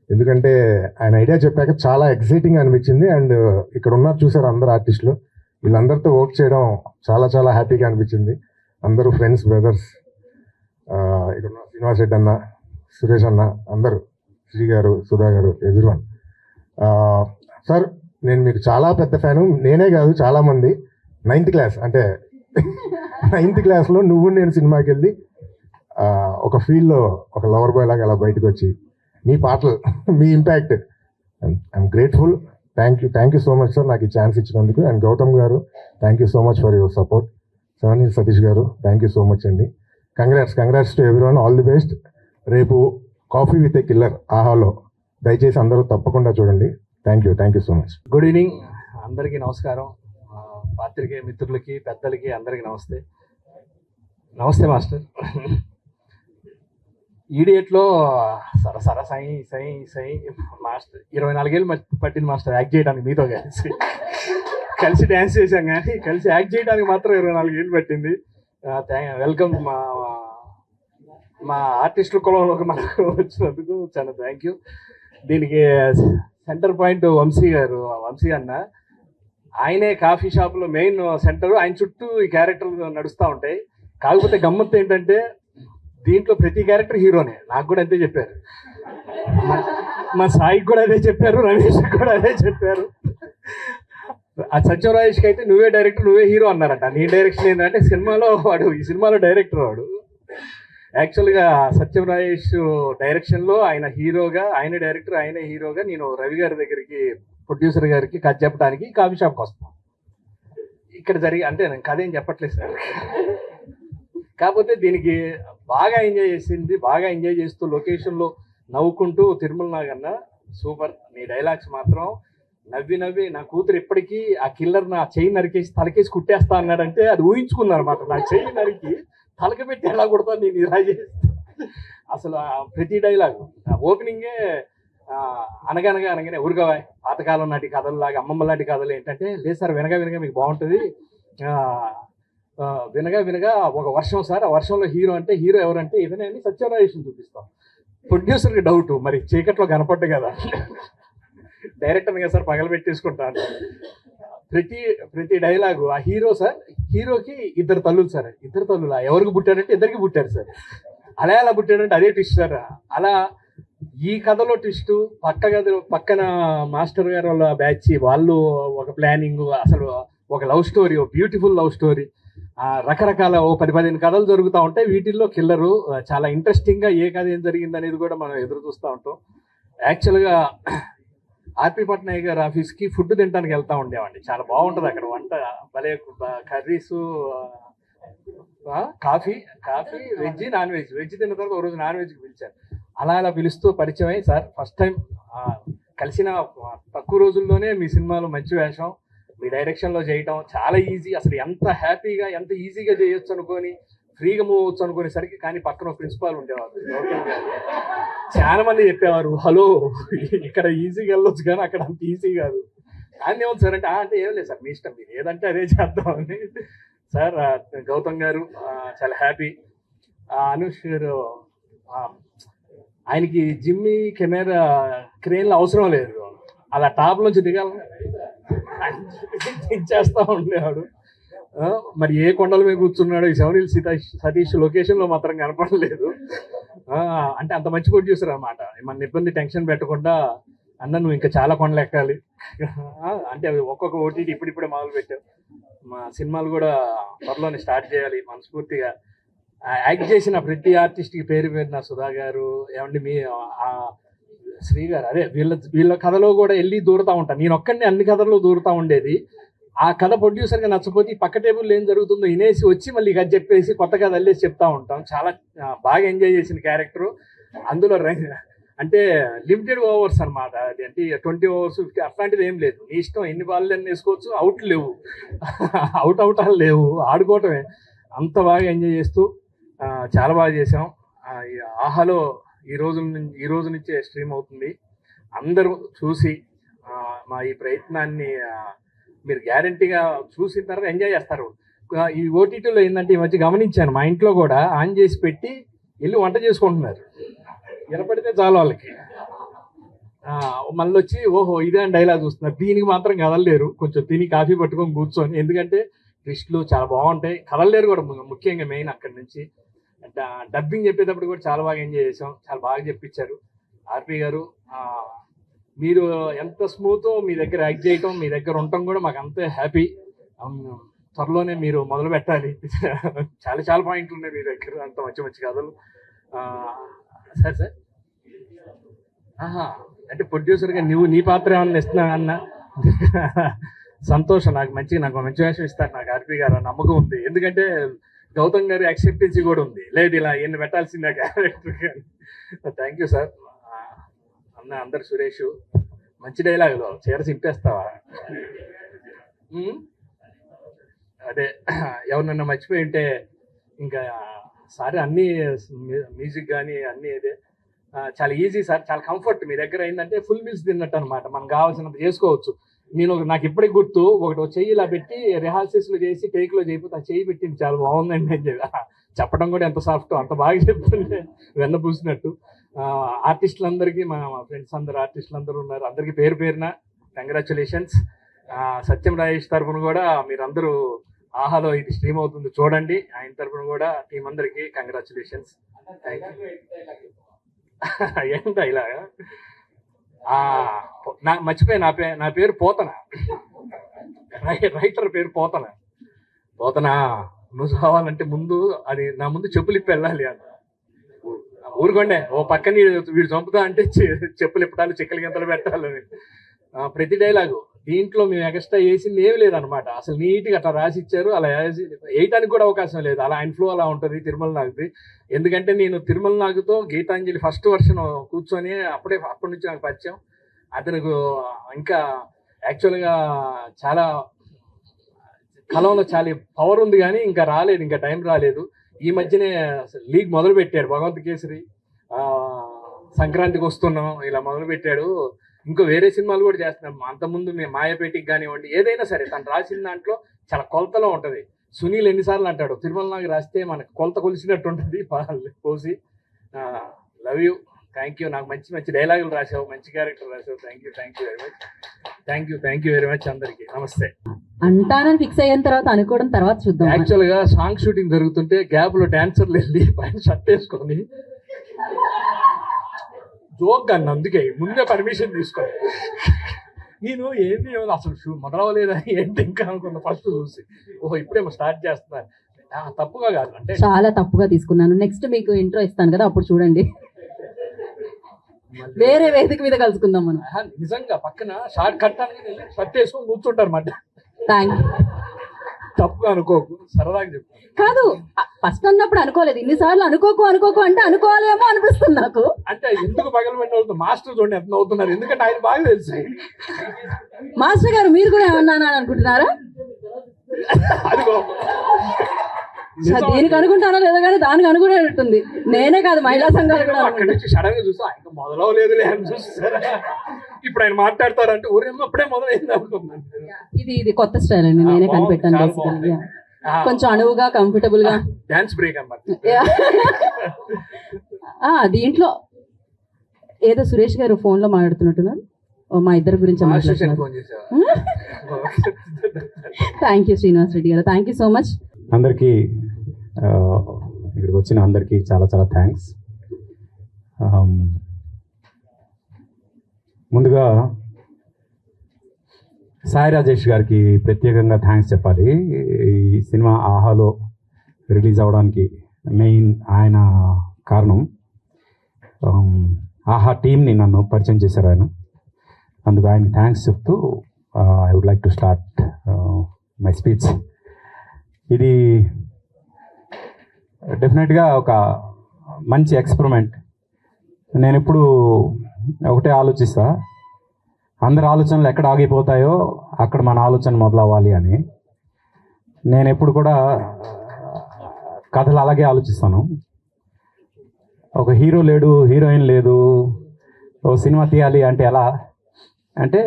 ఎందుకంటే ఆయన ఐడియా చెప్పాక చాలా ఎక్సైటింగ్ అనిపించింది. అండ్ ఇక్కడ ఉన్నారు చూసారు అందరు ఆర్టిస్టులు, వీళ్ళందరితో వర్క్ చేయడం చాలా చాలా హ్యాపీగా అనిపించింది. అందరూ ఫ్రెండ్స్, బ్రదర్స్. ఇక్కడ శ్రీనివాస్ రెడ్డి అన్న, సురేష్ అన్న, అందరూ, శ్రీ గారు, సుధా గారు, ఎవ్రీవన్. సార్ నేను మీకు చాలా పెద్ద ఫ్యాను. నేనే కాదు చాలామంది 9th క్లాస్ అంటే 9th క్లాస్లో నువ్వు నేను సినిమాకి వెళ్ళి ఒక ఫీల్డ్లో ఒక లవర్ బాయ్ లాగా అలా బయటకు వచ్చి మీ పాటలు, మీ impact, I'm grateful. Thank you so much sir నాకు ఈ ఛాన్స్ ఇచ్చినందుకు. అండ్ గౌతమ్ గారు thank you so much for your support. 7 Hills Satish గారు థ్యాంక్ యూ సో మచ్ అండి. Congrats to everyone. All the best. రేపు కాఫీ విత్ ఏ కిల్లర్ ఆహాలో దయచేసి అందరూ తప్పకుండా చూడండి. Thank you so much. Good evening అందరికీ నమస్కారం. పాత్రికేయ మిత్రులకి, పెద్దలకి అందరికీ నమస్తే మాస్టర్. ఈడియట్లో సరసర సై మాస్టర్ 24 ఏళ్ళు పట్టింది మాస్టర్ యాక్ట్ చేయడానికి. మీతో కలిసి డ్యాన్స్ చేశాం కానీ కలిసి యాక్ట్ చేయడానికి మాత్రం 24 ఏళ్ళు పట్టింది. వెల్కమ్ మా ఆర్టిస్టుల కులంలోకి మనకు వచ్చినందుకు చాలా థ్యాంక్ యూ. దీనికి సెంటర్ పాయింట్ వంశీ అన్న. ఆయనే కాఫీ షాప్లో మెయిన్ సెంటర్. ఆయన చుట్టూ ఈ క్యారెక్టర్లు నడుస్తూ ఉంటాయి. కాకపోతే గమ్మత్తు ఏంటంటే దీంట్లో ప్రతి క్యారెక్టర్ హీరోనే. నాకు కూడా అంతే చెప్పారు. మా సాయికి కూడా అదే చెప్పారు, రమేష్కి కూడా అదే చెప్పారు. ఆ సత్యం రాజేష్కి అయితే నువ్వే డైరెక్టర్, నువ్వే హీరో అన్నారట. నీ డైరెక్షన్ ఏంటంటే ఈ సినిమాలో డైరెక్టర్ వాడు. యాక్చువల్గా సత్యం రాజేష్ డైరెక్షన్లో ఆయన హీరోగా, ఆయన డైరెక్టర్, ఆయన హీరోగా నేను రవి గారి దగ్గరికి, ప్రొడ్యూసర్ గారికి కథ చెప్పడానికి కాఫీ షాప్కి వస్తాను. ఇక్కడ అంటే నేను కథ ఏం చెప్పట్లేదు సార్. కాకపోతే దీనికి బాగా ఎంజాయ్ చేస్తూ లొకేషన్లో నవ్వుకుంటూ తిరుమల నాగన్న సూపర్. నీ డైలాగ్స్ మాత్రం నవ్వి నా కూతురు ఇప్పటికీ ఆ కిల్లర్ నా చెయ్యి నరికేసి తలకేసి కుట్టేస్తా అన్నాడంటే అది ఊహించుకున్నారు అనమాట. నా చెయ్యి నరికి తలక పెట్టి ఎలా కొడతాను నేను ఇలా చేస్తా. అసలు ప్రతి డైలాగ్ ఓపెనింగే అనగానే ఊరుగావాయ్ పాతకాలం నాటి కథలు లాగా, అమ్మమ్మ లాంటి కథలు ఏంటంటే లేదు సార్ వినగా మీకు బాగుంటుంది. వినగా ఒక వర్షం సార్, ఆ వర్షంలో హీరో ఎవరంటే ఇదనే అని సత్యరాజేష్ని చూపిస్తాం. ప్రొడ్యూసర్కి డౌట్, మరి చీకట్లో కనపడ్డు కదా డైరెక్టర్ కదా సార్ పగలబెట్టేసుకుంటాను. ప్రతి డైలాగు ఆ హీరోకి 2 తల్లులు సార్. 2 తల్లులా ఎవరికి పుట్టారంటే ఇద్దరికి పుట్టారు సార్. అలా పుట్టాడంటే అదే ట్విస్ట్ సార్. అలా ఈ కథలో ట్విస్ట్, పక్కన మాస్టర్ గారు వాళ్ళ బ్యాచ్ వాళ్ళు ఒక ప్లానింగ్, అసలు ఒక లవ్ స్టోరీ, ఒక బ్యూటిఫుల్ లవ్ స్టోరీ, రకరకాల 10-15 కథలు జరుగుతూ ఉంటాయి. వీటిల్లో కిల్లరు చాలా ఇంట్రెస్టింగ్గా ఏ కథ ఏం జరిగింది అనేది కూడా మనం ఎదురు చూస్తూ ఉంటాం. యాక్చువల్గా ఆర్పి పట్నాయక్ గారి ఆఫీస్కి ఫుడ్ తినడానికి వెళ్తూ ఉండేవాడిని. చాలా బాగుంటుంది అక్కడ వంట, భలే curries, coffee, veg, non veg. Veg తిన్న తర్వాత ఒక రోజు నాన్ వెజ్కి పిలిచారు. అలా పిలుస్తూ పరిచయం అయ్యి సార్ ఫస్ట్ టైం కలిసిన తక్కువ రోజుల్లోనే మీ సినిమాలో మంచి వేషం, మీ డైరెక్షన్లో చేయటం చాలా ఈజీ. అసలు ఎంత హ్యాపీగా ఎంత ఈజీగా చేయొచ్చు అనుకొని ఫ్రీగా మూవ్ అవచ్చు అనుకునేసరికి, కానీ పక్కన ప్రిన్సిపాల్ ఉండేవారు, చాలా మంది చెప్పేవారు హలో ఇక్కడ ఈజీగా వెళ్ళొచ్చు కానీ అక్కడ అంత ఈజీ కాదు. కానీ ఏమవుతుంది సార్ అంటే ఏం లేదు సార్ మీ ఇష్టం, మీరు ఏదంటే అదే చేద్దామని. సార్ గౌతమ్ గారు చాలా హ్యాపీ. అనుష్ గారు ఆయనకి జిమ్మి కెమెరా క్రేన్లు అవసరం లేదు, అలా టాప్ నుంచి దిగాలని దించేస్తా ఉండేవాడు. మరి ఏ కొండల మీద కూర్చున్నాడు ఈ శవనీల్ సతీష్ లొకేషన్లో మాత్రం కనపడలేదు. అంటే అంత మంచి ప్రొడ్యూసర్ అనమాట. మన ఇబ్బంది టెన్షన్ పెట్టకుండా అన్న నువ్వు ఇంకా చాలా కొండలు ఎక్కాలి అంటే ఒక్కొక్క ఓటీటీ ఇప్పుడిప్పుడే మొదలు పెట్టావు, మా సినిమాలు కూడా త్వరలోనే స్టార్ట్ చేయాలి మనస్ఫూర్తిగా. యాక్ట్ చేసిన ప్రతి ఆర్టిస్ట్కి పేరు పేరున సుధా గారు ఏమండి మీ శ్రీ గారు అదే వీళ్ళ కథలో కూడా వెళ్ళి దూరుతూ ఉంటాను. నేను ఒక్కడిని అన్ని కథల్లో దూరుతూ ఉండేది. ఆ కథ ప్రొడ్యూసర్గా నచ్చపోతే పక్క టేబుల్లో ఏం జరుగుతుందో వినేసి వచ్చి మళ్ళీ కథ చెప్పేసి కొత్త కథ అల్లేసి చెప్తా ఉంటాం. చాలా బాగా ఎంజాయ్ చేసిన క్యారెక్టరు. అందులో అంటే లిమిటెడ్ ఓవర్స్ అనమాట. అది అంటే 20 overs 50 అట్లాంటిది ఏం లేదు. నీ ఇష్టం ఎన్ని బాల్ అని వేసుకోవచ్చు, అవుట్ లేవు, అవుట్ లేవు, ఆడుకోవటమే. అంత బాగా ఎంజాయ్ చేస్తూ చాలా బాగా చేసాం. ఆహాలో ఈ రోజు నుంచే స్ట్రీమ్ అవుతుంది. అందరూ చూసి మా ఈ ప్రయత్నాన్ని మీరు గ్యారంటీగా చూసిన తర్వాత ఎంజాయ్ చేస్తారు. ఈ ఓటీటీలో ఏంటంటే ఈ మధ్య గమనించాను, మా ఇంట్లో కూడా ఆన్ చేసి పెట్టి వెళ్ళి వంట చేసుకుంటున్నారు. వినపడితే చాలు వాళ్ళకి, మళ్ళీ వచ్చి ఓహో ఇదే అని డైలాగ్ చూస్తున్నారు. దీనికి మాత్రం కదలలేరు, కొంచెం తిని కాఫీ పట్టుకొని కూర్చొని, ఎందుకంటే ట్విస్ట్లు చాలా బాగుంటాయి. కదలలేరు కూడా ముఖ్యంగా మెయిన్ అక్కడి నుంచి. డబ్బింగ్ చెప్పేటప్పుడు కూడా చాలా బాగా ఎంజాయ్ చేసాం, చాలా బాగా చెప్పించారు ఆర్పి గారు. మీరు ఎంత స్మూత్ మీ దగ్గర యాక్ట్ చేయటం, మీ దగ్గర ఉండటం కూడా మాకు అంతే హ్యాపీ. త్వరలోనే మీరు మొదలు పెట్టాలి. చాలా పాయింట్లు ఉన్నాయి మీ దగ్గర, అంత మంచి కథలు. సరే సార్ అంటే ప్రొడ్యూసర్గా నీ పాత్ర ఏమన్నా ఇస్తున్నా అన్న సంతోషం. నాకు మంచి వేషం ఇస్తారు నాకు ఆర్పి గారు, నమ్మకం ఉంది. ఎందుకంటే గౌతమ్ గారి యాక్సెప్టెన్సీ కూడా ఉంది, లేదు ఇలా ఈయన పెట్టాల్సిందే క్యారెక్టర్. Thank you sir. అన్న అందరు సురేష్ మంచి డైలాగులు, చీర సింపేస్తావా? అదే ఎవరినన్నా మర్చిపోయి ఉంటే ఇంకా సార్ అన్నీ మ్యూజిక్ కానీ అన్నీ అదే చాలా ఈజీ సార్, చాలా కంఫర్ట్. మీ దగ్గర ఏంటంటే ఫుల్ మీల్స్ తిన్నట్టు అనమాట, మనకు కావాల్సినంత చేసుకోవచ్చు. నాకు ఇప్పటికి గుర్తు, ఒకటి చెయ్యి ఇలా పెట్టి రిహార్సల్స్లో చేసి టేక్లో చేయకపోతే ఆ చెయ్యి పెట్టింది చాలా బాగుందండి అని చెప్పడం కూడా ఎంత సాఫ్ట్, అంత బాగా చెప్తుంటే వెన్న పూసినట్టు. ఆర్టిస్టులందరికీ మా ఫ్రెండ్స్ ఆర్టిస్టులందరూ ఉన్నారు, అందరికీ పేరు పేరున కంగ్రాచులేషన్స్. సత్యం రాజేష్ తరఫున కూడా మీరందరూ ఆహాలో ఇది స్ట్రీమ్ అవుతుంది చూడండి, ఆయన తరఫున కూడా టీం అందరికీ కంగ్రాచులేషన్స్. Thank you. ఏంటో ఇలాగా మర్చిపోయి నా పేరు పోతన, రైటర్ పేరు పోతన. నువ్వు కావాలంటే ముందు అది నా ముందు చెప్పులు ఇప్పి వెళ్ళాలి అన్న. ఊరుకోండే ఓ పక్కన వీడు చంపుతా అంటే చెప్పులు ఇప్పటాలు, చెక్కలు గింతలు పెట్టాలని ప్రతి డైలాగు. దీంట్లో మేము ఎక్స్ట్రా వేసింది ఏమి లేదనమాట. అసలు నీట్గా అట్లా రాసి ఇచ్చారు, అలా వేయటానికి కూడా అవకాశం లేదు. అలా ఆయన ఫ్లో అలా ఉంటుంది తిరుమల నాగుది. ఎందుకంటే నేను తిరుమల నాగుతో గీతాంజలి ఫస్ట్ వర్షన్ కూర్చొని అప్పటి నుంచి నాకు పరిచయం. అతనికి ఇంకా యాక్చువల్గా చాలా కలంలో చాలా పవర్ ఉంది, కానీ ఇంకా రాలేదు, ఇంకా టైం రాలేదు. ఈ మధ్యనే లీగ్ మొదలు పెట్టాడు, భగవంత్ కేసరి, సంక్రాంతికి వస్తున్నాం ఇలా మొదలు పెట్టాడు. ఇంకో వేరే సినిమాలు కూడా చేస్తున్నాం. అంతకుముందు మేము మాయాపేటికి కానివ్వండి, ఏదైనా సరే తను రాసిన దాంట్లో చాలా కొలతలో ఉంటుంది. సునీల్ ఎన్నిసార్లు అంటాడు, తిరుమల నాగు రాస్తే మనకు కొలత కొలిసినట్టు ఉంటుంది పోసి. Love you, thank you. నాకు మంచి డైలాగులు రాసావు, మంచి క్యారెక్టర్ రాసావు. Thank you very much. Thank you very much అందరికి. నమస్తే. అంటానని ఫిక్స్ అయిన తర్వాత అనుకోవడం తర్వాత చూద్దాం. యాక్చువల్గా సాంగ్ షూటింగ్ జరుగుతుంటే గ్యాప్లో డాన్సర్లు వెళ్ళి పైన షర్ట్ వేసుకొని జోక్ అన్న, అందుకే ముందే పర్మిషన్ తీసుకోండి. నేను ఏంటి అసలు మొదలవలేదా ఏంటి ఇంకా అనుకున్నా ఫస్ట్ చూసి, ఓహో ఇప్పుడేమో స్టార్ట్ చేస్తున్నారు. తప్పుగా కాదు, అంటే చాలా తప్పుగా తీసుకున్నాను. నెక్స్ట్ మీకు ఇంట్రో ఇస్తాను కదా, అప్పుడు చూడండి. వేరే వేదిక మీద కలుసుకుందాం మనం. నిజంగా పక్కన షార్ట్ కట్ అని షర్ట్ వేసుకొని కూర్చుంటారు మాట. Thank you. తప్పుగా అనుకోకు, సరదాగా చెప్పు. కాదు, ఫస్ట్ అన్నప్పుడు అనుకోలేదు, ఇన్నిసార్లు అనుకోకు అంటే అనుకోవాలేమో అనిపిస్తుంది నాకు. అంటే ఎందుకు పగలబడిన వాళ్ళు మాస్టర్ చూడండి ఎంత అవుతున్నారు, ఎందుకంటే ఆయన బాగా తెలుసు. మాస్టర్ గారు మీరు కూడా ఏమన్నా అనుకుంటున్నారా? అదిగో దీనికి అనుకుంటానో లేదో కానీ దానికి అనుకునేటట్టుంది. నేనే కాదు, మహిళా సంఘాలు కూడా. అక్కడి నుంచి సడన్ గా చూస్తా ఆయన మొదలవలేదులే అని చూస్తారా, ఇప్పుడు ఆయన మాట్లాడతారంటే ఊరేమో అప్పుడే మొదలైంది అనుకున్నాను. ఇది కొత్త స్టైల్ అండి, నేనే కనిపెట్టాను. కొంచెం అణువుగా, కంఫర్టబుల్ గా డాన్స్ బ్రేక్ అన్నమాట. దీంట్లో ఏదో సురేష్ గారు ఫోన్లో మాట్లాడుతున్నట్టున్నారు. మా ఇద్దరి గురించి మాట్లాడుతున్నారు. ఫోన్ చేసావా? థ్యాంక్ యూ శ్రీనివాస్ రెడ్డి గారు, థ్యాంక్ యూ సో మచ్. అందరికీ ఇక్కడికి వచ్చిన అందరికీ చాలా చాలా థ్యాంక్స్. ముందుగా సాయి రాజేష్ గారికి ప్రత్యేకంగా థ్యాంక్స్ చెప్పాలి. ఈ సినిమా ఆహాలో రిలీజ్ అవ్వడానికి మెయిన్ ఆయన కారణం. ఆహా టీమ్ని నన్ను పరిచయం చేశారు ఆయన. అందుకు ఆయనకి థ్యాంక్స్ చెప్తూ I would like to start my speech. ఇది డెఫినెట్గా ఒక మంచి ఎక్స్పెరిమెంట్. నేను ఇప్పుడు ఒకటే ఆలోచిస్తా, అందరి ఆలోచనలు ఎక్కడ ఆగిపోతాయో అక్కడ మన ఆలోచన మొదలవ్వాలి అని. నేను ఎప్పుడు కూడా కథలు అలాగే ఆలోచిస్తాను. ఒక హీరో లేడు, హీరోయిన్ లేదు, ఓ సినిమా తీయాలి అంటే ఎలా అంటే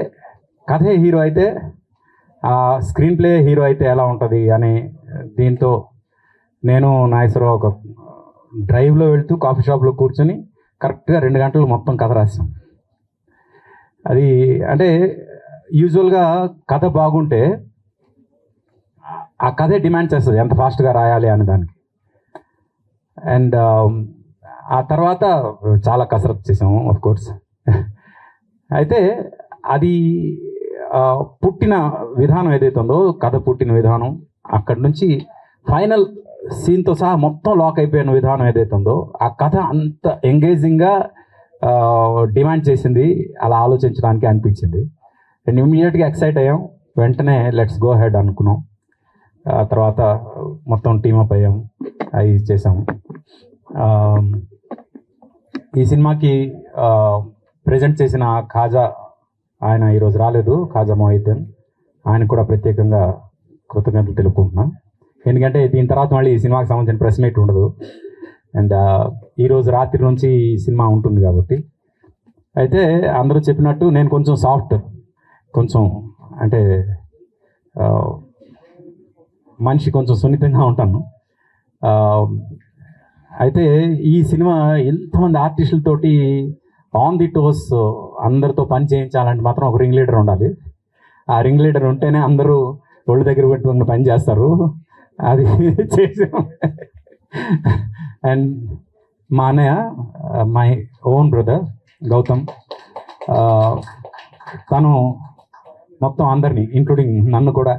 కథే హీరో అయితే ఆ స్క్రీన్ ప్లే హీరో అయితే ఎలా ఉంటుంది అని దీంతో నేను నాగేశ్వరరావు ఒక డ్రైవ్లో వెళ్తూ కాఫీ షాప్లో కూర్చొని కరెక్ట్గా 2 గంటలు మొత్తం కథ రాసాం. అది అంటే యూజువల్గా కథ బాగుంటే ఆ కథే డిమాండ్ చేస్తుంది ఎంత ఫాస్ట్గా రాయాలి అనే దానికి. అండ్ ఆ తర్వాత చాలా కసరత్తు చేసాము ఆఫ్ కోర్స్. అయితే అది పుట్టిన విధానం ఏదైతే ఉందో, కథ పుట్టిన విధానం, అక్కడి నుంచి ఫైనల్ సీన్తో సహా మొత్తం లాక్ అయిపోయిన విధానం ఏదైతే ఉందో, ఆ కథ అంత ఎంగేజింగ్గా డిమాండ్ చేసింది. అలా ఆలోచించడానికి అనిపించింది. అండ్ ఇమ్మీడియట్గా ఎక్సైట్ అయ్యాం. వెంటనే లెట్స్ గో హెడ్ అనుకున్నాం. తర్వాత మొత్తం టీమప్ అయ్యాం, అవి చేసాం. ఈ సినిమాకి ప్రజెంట్ చేసిన ఖాజా, ఆయన ఈరోజు రాలేదు, ఖాజా మొహిద్దీన్, ఆయన కూడా ప్రత్యేకంగా కృతజ్ఞతలు తెలుపుకుంటున్నాం. ఎందుకంటే దీని తర్వాత మళ్ళీ ఈ సినిమాకి సంబంధించిన ప్రెస్ మీట్ ఉండదు. అండ్ ఈరోజు రాత్రి నుంచి ఈ సినిమా ఉంటుంది కాబట్టి. అయితే అందరూ చెప్పినట్టు నేను కొంచెం సాఫ్ట్, కొంచెం అంటే మనిషి కొంచెం సున్నితంగా ఉంటాను. అయితే ఈ సినిమా ఎంతమంది ఆర్టిస్టులతోటి ఆన్ ది టోస్ అందరితో పని చేయించాలంటే మాత్రం ఒక రింగ్ లీడర్ ఉండాలి. ఆ రింగ్ లీడర్ ఉంటేనే అందరూ ఒళ్ళు దగ్గర పెట్టుకుని పని చేస్తారు. అది చేసాం. అండ్ మా అన్నయ్య, మై ఓన్ బ్రదర్ గౌతమ్, తను మొత్తం అందరినీ ఇంక్లూడింగ్ నన్ను కూడా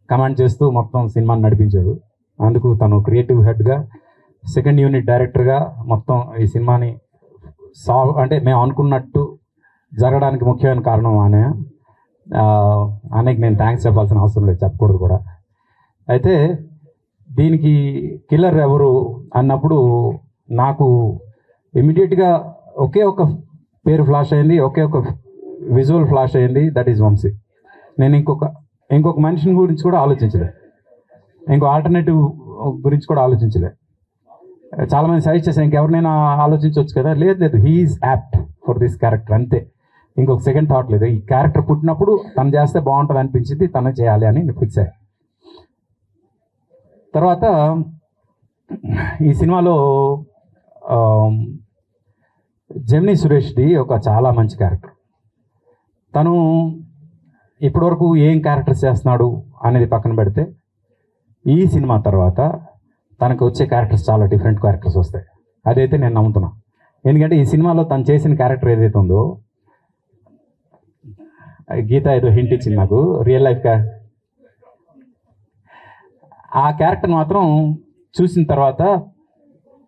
కమాండ్ చేస్తూ మొత్తం సినిమాని నడిపించాడు. అందుకు తను క్రియేటివ్ హెడ్గా, సెకండ్ యూనిట్ డైరెక్టర్గా మొత్తం ఈ సినిమాని అంటే మేము అనుకున్నట్టు జరగడానికి ముఖ్యమైన కారణం అన్నయ్య. అన్నయ్యకి నేను థ్యాంక్స్ చెప్పాల్సిన అవసరం లేదు, చెప్పకూడదు కూడా. అయితే దీనికి కిల్లర్ ఎవరు అన్నప్పుడు నాకు ఇమీడియట్గా ఒకే ఒక పేరు ఫ్లాష్ అయింది, ఒకే ఒక విజువల్ ఫ్లాష్ అయింది, దట్ ఈజ్ వంశీ. నేను ఇంకొక మనిషిని గురించి కూడా ఆలోచించలే, ఇంకో ఆల్టర్నేటివ్ గురించి కూడా ఆలోచించలే. చాలామంది సజెస్ట్ చేశాను ఇంకెవరినైనా ఆలోచించవచ్చు కదా, లేదు he is apt for this character, అంతే. ఇంకొక సెకండ్ థాట్ లేదు. ఈ క్యారెక్టర్ పుట్టినప్పుడు తను చేస్తే బాగుంటుంది అనిపించింది, తను చేయాలి అని ఫిక్స్ అయ్యా. తర్వాత ఈ సినిమాలో జెమినీ సురేష్ది ఒక చాలా మంచి క్యారెక్టర్. తను ఇప్పటివరకు ఏం క్యారెక్టర్స్ చేస్తున్నాడు అనేది పక్కన పెడితే ఈ సినిమా తర్వాత తనకు వచ్చే క్యారెక్టర్స్ చాలా డిఫరెంట్ క్యారెక్టర్స్ వస్తాయి. అదైతే నేను నమ్ముతున్నా. ఎందుకంటే ఈ సినిమాలో తను చేసిన క్యారెక్టర్ ఏదైతే ఉందో, గీత ఏదో హింట్ ఇచ్చింది నాకు, రియల్ లైఫ్ ఆ క్యారెక్టర్ మాత్రం చూసిన తర్వాత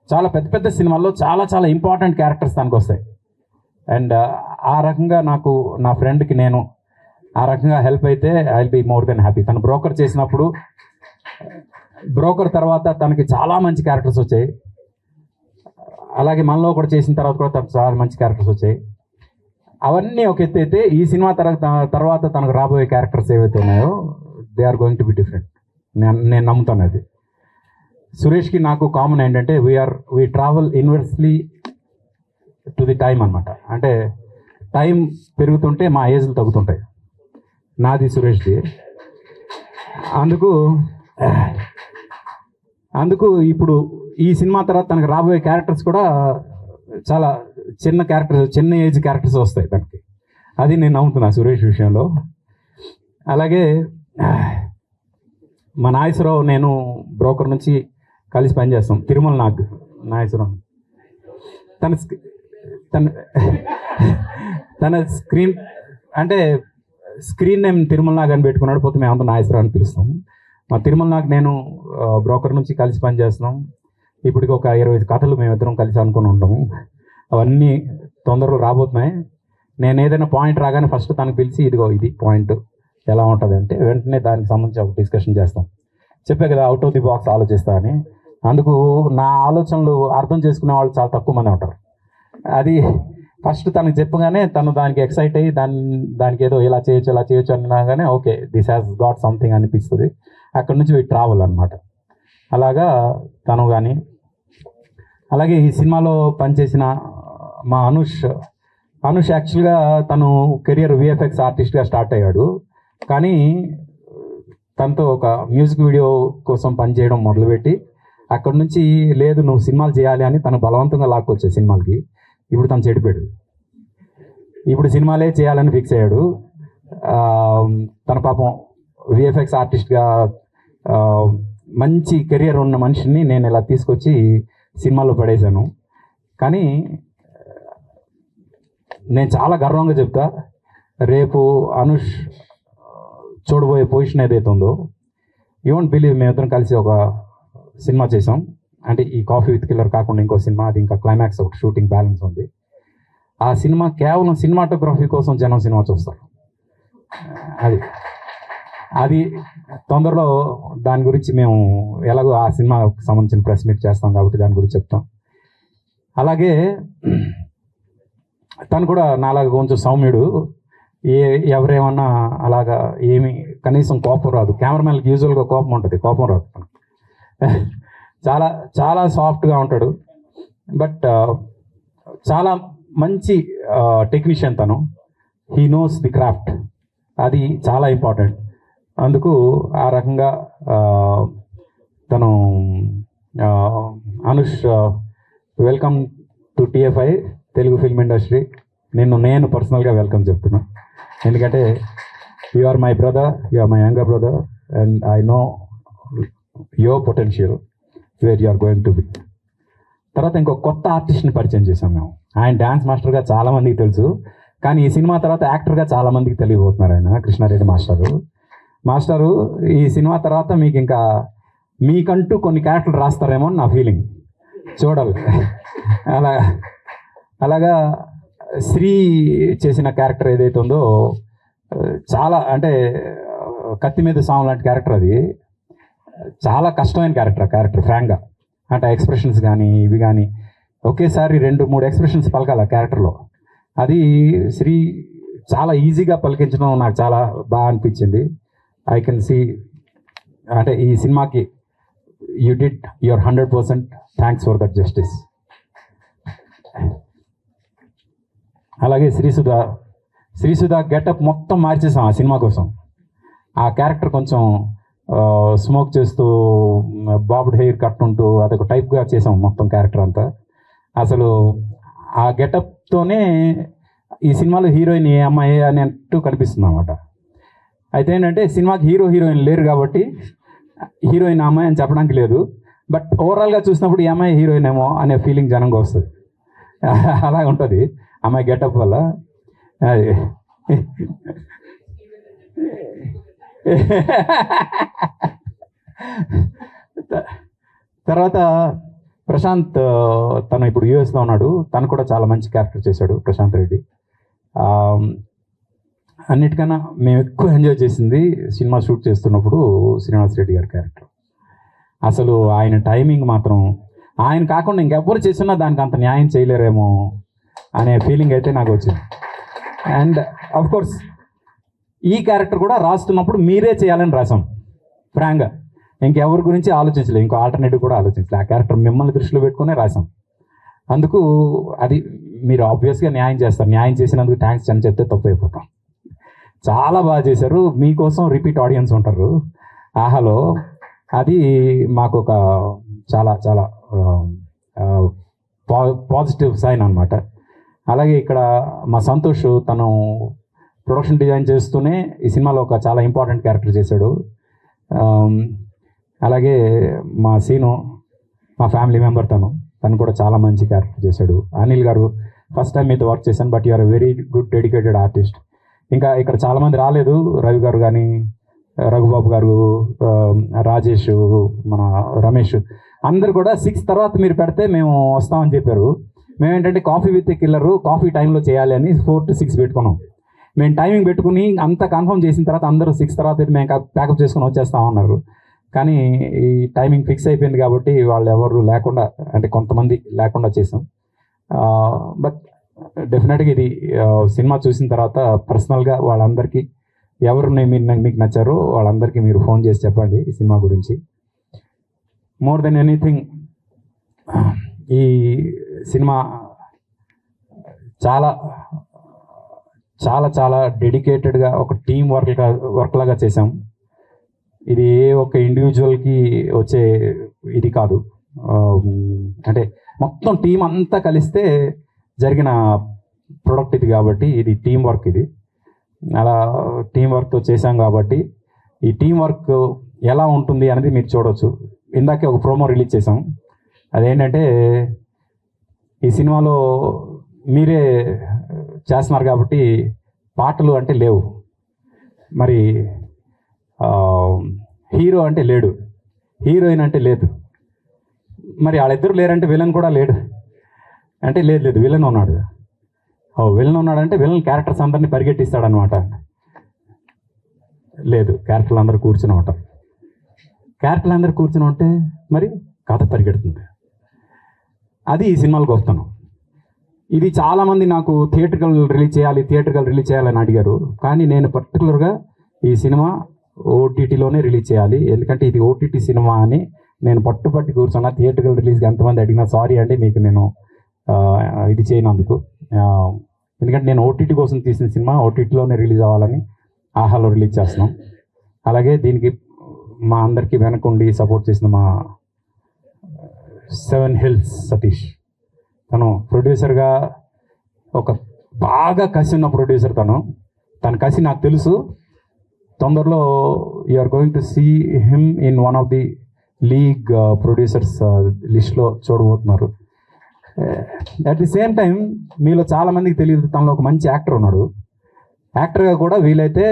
చాలా పెద్ద పెద్ద సినిమాల్లో చాలా చాలా ఇంపార్టెంట్ క్యారెక్టర్స్ తనకు వస్తాయి. అండ్ ఆ రకంగా నాకు నా ఫ్రెండ్కి నేను ఆ రకంగా హెల్ప్ అయితే I will be more than happy. తను బ్రోకర్ చేసినప్పుడు, బ్రోకర్ తర్వాత తనకి చాలా మంచి క్యారెక్టర్స్ వచ్చాయి. అలాగే మనలో కూడా చేసిన తర్వాత కూడా తనకు చాలా మంచి క్యారెక్టర్స్ వచ్చాయి. అవన్నీ ఒక ఎత్తు అయితే ఈ సినిమా తర్వాత తనకు రాబోయే క్యారెక్టర్స్ ఏవైతే ఉన్నాయో they are going to be different. నేను నమ్ముతాను అది. సురేష్కి నాకు కామన్ ఏంటంటే we travel inversely to the time అనమాట. అంటే టైం పెరుగుతుంటే మా ఏజ్లు తగ్గుతుంటాయి, నాది సురేష్ది. అందుకు ఇప్పుడు ఈ సినిమా తర్వాత తనకు రాబోయే క్యారెక్టర్స్ కూడా చాలా చిన్న క్యారెక్టర్స్, చిన్న ఏజ్ క్యారెక్టర్స్ వస్తాయి దానికి. అది నేను నమ్ముతున్నా సురేష్ విషయంలో. అలాగే మా నాగేశ్వరరావు నేను బ్రోకర్ నుంచి కలిసి పనిచేస్తాం. తిరుమల నాగేశ్వరరావు తన స్క్రీన్ అంటే స్క్రీన్ నేమ్ తిరుమల నాగ్ అని పెట్టుకున్నాడు, పోతే మేమంతా నాగేశ్వరరావు అని పిలుస్తాం. మా తిరుమల నాగ్ నేను బ్రోకర్ నుంచి కలిసి పనిచేస్తున్నాం. ఇప్పటికి ఒక 20 కథలు మేమిద్దరం కలిసి అనుకుని ఉంటాము. అవన్నీ తొందరలో రాబోతున్నాయి. నేను ఏదైనా పాయింట్ రాగానే ఫస్ట్ తనకు పిలిచి ఇదిగో ఇది పాయింట్ ఎలా ఉంటుంది అంటే వెంటనే దానికి సంబంధించి ఒక డిస్కషన్ చేస్తాం. చెప్పే కదా అవుట్ ఆఫ్ ది బాక్స్ ఆలోచిస్తా అని. అందుకు నా ఆలోచనలు అర్థం చేసుకునే వాళ్ళు చాలా తక్కువ మంది ఉంటారు. అది ఫస్ట్ తనకు చెప్పగానే తను దానికి ఎక్సైట్ అయ్యి దానికి ఏదో ఇలా చేయొచ్చు అన్నాగానే okay this has got something అనిపిస్తుంది. అక్కడ నుంచి వీటి ట్రావెల్ అనమాట. అలాగా తను కానీ అలాగే ఈ సినిమాలో పనిచేసిన మా అనుష్ యాక్చువల్గా తను కెరియర్ విఎఫ్ఎక్స్ ఆర్టిస్ట్గా స్టార్ట్ అయ్యాడు. కానీ తనతో ఒక మ్యూజిక్ వీడియో కోసం పనిచేయడం మొదలుపెట్టి అక్కడ నుంచి లేదు నువ్వు సినిమాలు చేయాలి అని తను బలవంతంగా లాక్కొచ్చాయి సినిమాలకి. ఇప్పుడు తను చెడిపోయాడు. ఇప్పుడు సినిమాలే చేయాలని ఫిక్స్ అయ్యాడు. తన పాపం విఎఫ్ఎక్స్ ఆర్టిస్ట్గా మంచి కెరియర్ ఉన్న మనిషిని నేను ఇలా తీసుకొచ్చి సినిమాలో పడేశాను. కానీ నేను చాలా గర్వంగా చెప్తా, రేపు అనుష్ చూడబోయే పొజిషన్ ఏదైతే ఉందో యూ వోంట్ బిలీవ్, మేమిద్దరం కలిసి ఒక సినిమా చేసాం. అంటే ఈ కాఫీ విత్ కిల్లర్ కాకుండా ఇంకో సినిమా, అది ఇంకా క్లైమాక్స్ ఒకటి షూటింగ్ బ్యాలెన్స్ ఉంది. ఆ సినిమా కేవలం సినిమాటోగ్రఫీ కోసం జనం సినిమా చూస్తారు. అది తొందరలో దాని గురించి మేము ఎలాగో ఆ సినిమాకి సంబంధించిన ప్రెస్ మీట్ చేస్తాం కాబట్టి దాని గురించి చెప్తాం. అలాగే తను కూడా నాలాగా కొంచెం సౌమ్యుడు. ఎవరేమన్నా అలాగా ఏమి కనీసం కోపం రాదు. కెమెరామెన్కి యూజువల్గా కోపం రాదు. చాలా చాలా సాఫ్ట్గా ఉంటాడు. బట్ చాలా మంచి టెక్నీషియన్ తను. He knows the craft. అది చాలా ఇంపార్టెంట్. అందుకు ఆ రకంగా తను Anush welcome to TFI Telugu film industry. నేను పర్సనల్గా వెల్కమ్ చెప్తున్నా. ఎందుకంటే you are my brother, you are my younger brother and I know your potential where you are going to be. తర్వాత ఇంకో కొత్త ఆర్టిస్ట్ని పరిచయం చేసాం మేము. ఆయన డ్యాన్స్ మాస్టర్గా చాలామందికి తెలుసు, కానీ ఈ సినిమా తర్వాత యాక్టర్గా చాలామందికి తెలియబోతున్నారు. ఆయన కృష్ణారెడ్డి మాస్టరు ఈ సినిమా తర్వాత మీకు ఇంకా మీకంటూ కొన్ని క్యారెక్టర్లు రాస్తారేమో అని నా ఫీలింగ్. చూడాలి. అలాగా శ్రీ చేసిన క్యారెక్టర్ ఏదైతే ఉందో చాలా అంటే కత్తి మీద సాము లాంటి క్యారెక్టర్. అది చాలా కష్టమైన క్యారెక్టర్ ఫ్రాంక్గా. అంటే ఎక్స్ప్రెషన్స్ కానీ ఇవి కానీ ఒకేసారి 2-3 ఎక్స్ప్రెషన్స్ పలకాలి ఆ క్యారెక్టర్లో. అది శ్రీ చాలా ఈజీగా పలికించడం నాకు చాలా బాగా అనిపించింది. ఐ కెన్ సీ అంటే ఈ సినిమాకి you did your 100%. Thanks for that justice. అలాగే శ్రీసుధ గెటప్ మొత్తం మార్చేసాం ఆ సినిమా కోసం. ఆ క్యారెక్టర్ కొంచెం స్మోక్ చేస్తూ బాబ్డ్ హెయిర్ కట్ ఉంటూ అదొక టైప్గా చేసాం మొత్తం క్యారెక్టర్ అంతా. అసలు ఆ గెటప్తోనే ఈ సినిమాలో హీరోయిన్ ఏ అమ్మాయి అని అంటూ కనిపిస్తుంది అన్నమాట. అయితే ఏంటంటే సినిమాకి హీరోయిన్ లేరు కాబట్టి హీరోయిన్ అమ్మాయి అని చెప్పడానికి లేదు. బట్ ఓవరాల్గా చూసినప్పుడు ఈ అమ్మాయి హీరోయిన్ ఏమో అనే ఫీలింగ్ జనంగా వస్తుంది. అలాగే ఉంటుంది అమ్మాయి గెటప్ వల్ల. అది తర్వాత ప్రశాంత్ తను ఇప్పుడు యూఎస్లో ఉన్నాడు. తను కూడా చాలా మంచి క్యారెక్టర్ చేశాడు ప్రశాంత్ రెడ్డి. అన్నిటికన్నా మేము ఎక్కువ ఎంజాయ్ చేసింది సినిమా షూట్ చేస్తున్నప్పుడు శ్రీనివాస్ రెడ్డి గారి క్యారెక్టర్. అసలు ఆయన టైమింగ్ మాత్రం ఆయన కాకుండా ఇంకెవ్వరు చేసినా దానికి అంత న్యాయం చేయలేరేమో అనే ఫీలింగ్ అయితే నాకు వచ్చింది. అండ్ ఆఫ్ కోర్స్ ఈ క్యారెక్టర్ కూడా రాస్తున్నప్పుడు మీరే చేయాలని రాసాం ఫ్రాంక్గా. ఇంకెవరి గురించి ఆలోచించలేదు, ఇంకో ఆల్టర్నేటివ్ కూడా ఆలోచించలేదు. ఆ క్యారెక్టర్ మిమ్మల్ని దృష్టిలో పెట్టుకునే రాసాం. అందుకు అది మీరు ఆబ్వియస్గా న్యాయం చేస్తారు. న్యాయం చేసినందుకు థ్యాంక్స్ అని చెప్తే తప్పు అయిపోతాం. చాలా బాగా చేశారు. మీకోసం రిపీట్ ఆడియన్స్ ఉంటారు ఆహాలో. అది మాకు ఒక చాలా చాలా పాజిటివ్ సైన్ అనమాట. అలాగే ఇక్కడ మా సంతోష్ తను ప్రొడక్షన్ డిజైన్ చేస్తూనే ఈ సినిమాలో ఒక చాలా ఇంపార్టెంట్ క్యారెక్టర్ చేశాడు. అలాగే మా సీను మా ఫ్యామిలీ మెంబర్ తను కూడా చాలా మంచి క్యారెక్టర్ చేశాడు. అనిల్ గారు ఫస్ట్ టైం మీతో వర్క్ చేశాను, but you are very good dedicated artist. ఇంకా ఇక్కడ చాలామంది రాలేదు, రవి గారు కానీ, రఘుబాబు గారు, రాజేష్, మన రమేష్ అందరు కూడా 6 తర్వాత మీరు పెడితే మేము వస్తామని చెప్పారు. మేమేంటంటే కాఫీ విత్ కిల్లర్ కాఫీ టైంలో చేయాలి అని 4 to 6 పెట్టుకున్నాం. మేము టైమింగ్ పెట్టుకుని అంతా కన్ఫర్మ్ చేసిన తర్వాత అందరూ 6 తర్వాత మేము ప్యాకప్ చేసుకుని వచ్చేస్తామన్నారు. కానీ ఈ టైమింగ్ ఫిక్స్ అయిపోయింది కాబట్టి వాళ్ళు ఎవరు లేకుండా, అంటే కొంతమంది లేకుండా చేసాం. బట్ డెఫినెట్గా ఇది సినిమా చూసిన తర్వాత పర్సనల్గా వాళ్ళందరికీ ఎవరు మీకు నచ్చారో వాళ్ళందరికీ మీరు ఫోన్ చేసి చెప్పండి ఈ సినిమా గురించి. మోర్ దెన్ ఎనీథింగ్ ఈ సినిమా చాలా చాలా చాలా డెడికేటెడ్గా ఒక టీం వర్క్ లాగా చేసాం. ఇది ఏ ఒక్క ఇండివిజువల్కి వచ్చే ఇది కాదు, అంటే మొత్తం టీం అంతా కలిస్తే జరిగిన ప్రొడక్ట్ ఇది కాబట్టి ఇది టీం వర్క్. ఇది అలా టీం వర్క్తో చేసాం కాబట్టి ఈ టీం వర్క్ ఎలా ఉంటుంది అనేది మీరు చూడవచ్చు. ఇందాకే ఒక ప్రోమో రిలీజ్ చేసాం. అదేంటంటే ఈ సినిమాలో మీరే చేస్తున్నారు కాబట్టి పాటలు అంటే లేవు, మరి హీరో అంటే లేడు, హీరోయిన్ అంటే లేదు, మరి వాళ్ళిద్దరు లేరంటే విలన్ కూడా లేడు అంటే లేదు విలన్ ఉన్నాడు. విలన్ ఉన్నాడంటే విలన్ క్యారెక్టర్స్ అందరినీ పరిగెట్టిస్తాడనమాట. లేదు, క్యారెక్టర్లు అందరూ కూర్చుని ఉంటాం. క్యారెక్టర్లు అందరూ కూర్చుని ఉంటే మరి కథ పరిగెడుతుంది. అది ఈ సినిమాలు గొప్పతనం. ఇది చాలామంది నాకు థియేటర్కల్ రిలీజ్ చేయాలని అడిగారు. కానీ నేను పర్టికులర్గా ఈ సినిమా ఓటీటీలోనే రిలీజ్ చేయాలి, ఎందుకంటే ఇది ఓటీటీ సినిమా అని నేను పట్టుపట్టి కూర్చున్నా. థియేటర్కల్ రిలీజ్కి ఎంతమంది అడిగినా సారీ అండి, మీకు నేను ఇది చేయనందుకు. ఎందుకంటే నేను ఓటీటీ కోసం తీసిన సినిమా ఓటీటీలోనే రిలీజ్ అవ్వాలని ఆహాలో రిలీజ్ చేస్తున్నాం. అలాగే దీనికి మా అందరికీ వెనకుండి సపోర్ట్ చేసిన మా 7 Hills సతీష్, తను ప్రొడ్యూసర్గా ఒక బాగా కసి ఉన్న ప్రొడ్యూసర్. తన కసి నాకు తెలుసు. తొందరలో you are going to see him in one of the league producers లిస్ట్లో చూడబోతున్నారు. అట్ ది సేమ్ టైం మీలో చాలామందికి తెలియదు, తనలో ఒక మంచి యాక్టర్ ఉన్నాడు. యాక్టర్గా కూడా వీలైతే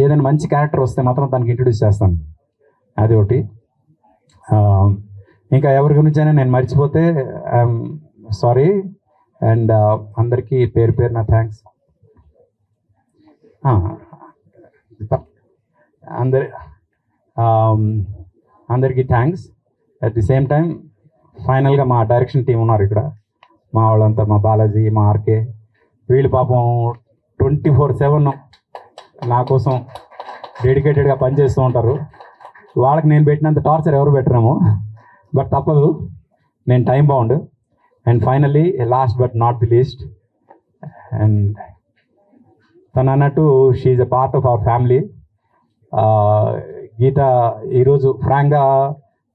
ఏదైనా మంచి క్యారెక్టర్ వస్తే మాత్రం తనకి ఇంట్రడ్యూస్ చేస్తాను. అది ఒకటి. ఇంకా ఎవరి గురించైనా నేను మర్చిపోతే ఐఎమ్ సారీ. అండ్ అందరికీ పేరు నా థ్యాంక్స్. అందరికీ thanks. At the same time ఫైనల్గా మా డైరెక్షన్ టీం ఉన్నారు ఇక్కడ, మా వాళ్ళంతా, మా బాలాజీ, మా ఆర్కే, వీళ్ళు పాపం 24/7 నా కోసం డెడికేటెడ్గా పనిచేస్తూ ఉంటారు. వాళ్ళకి నేను పెట్టినంత టార్చర్ ఎవరు పెట్టరేమో, బట్ తప్పదు, నేను time bound. And finally last but not the least, and తను అన్నట్టు she is a part of our family. Geetha ఈరోజు ఫ్రాంక్గా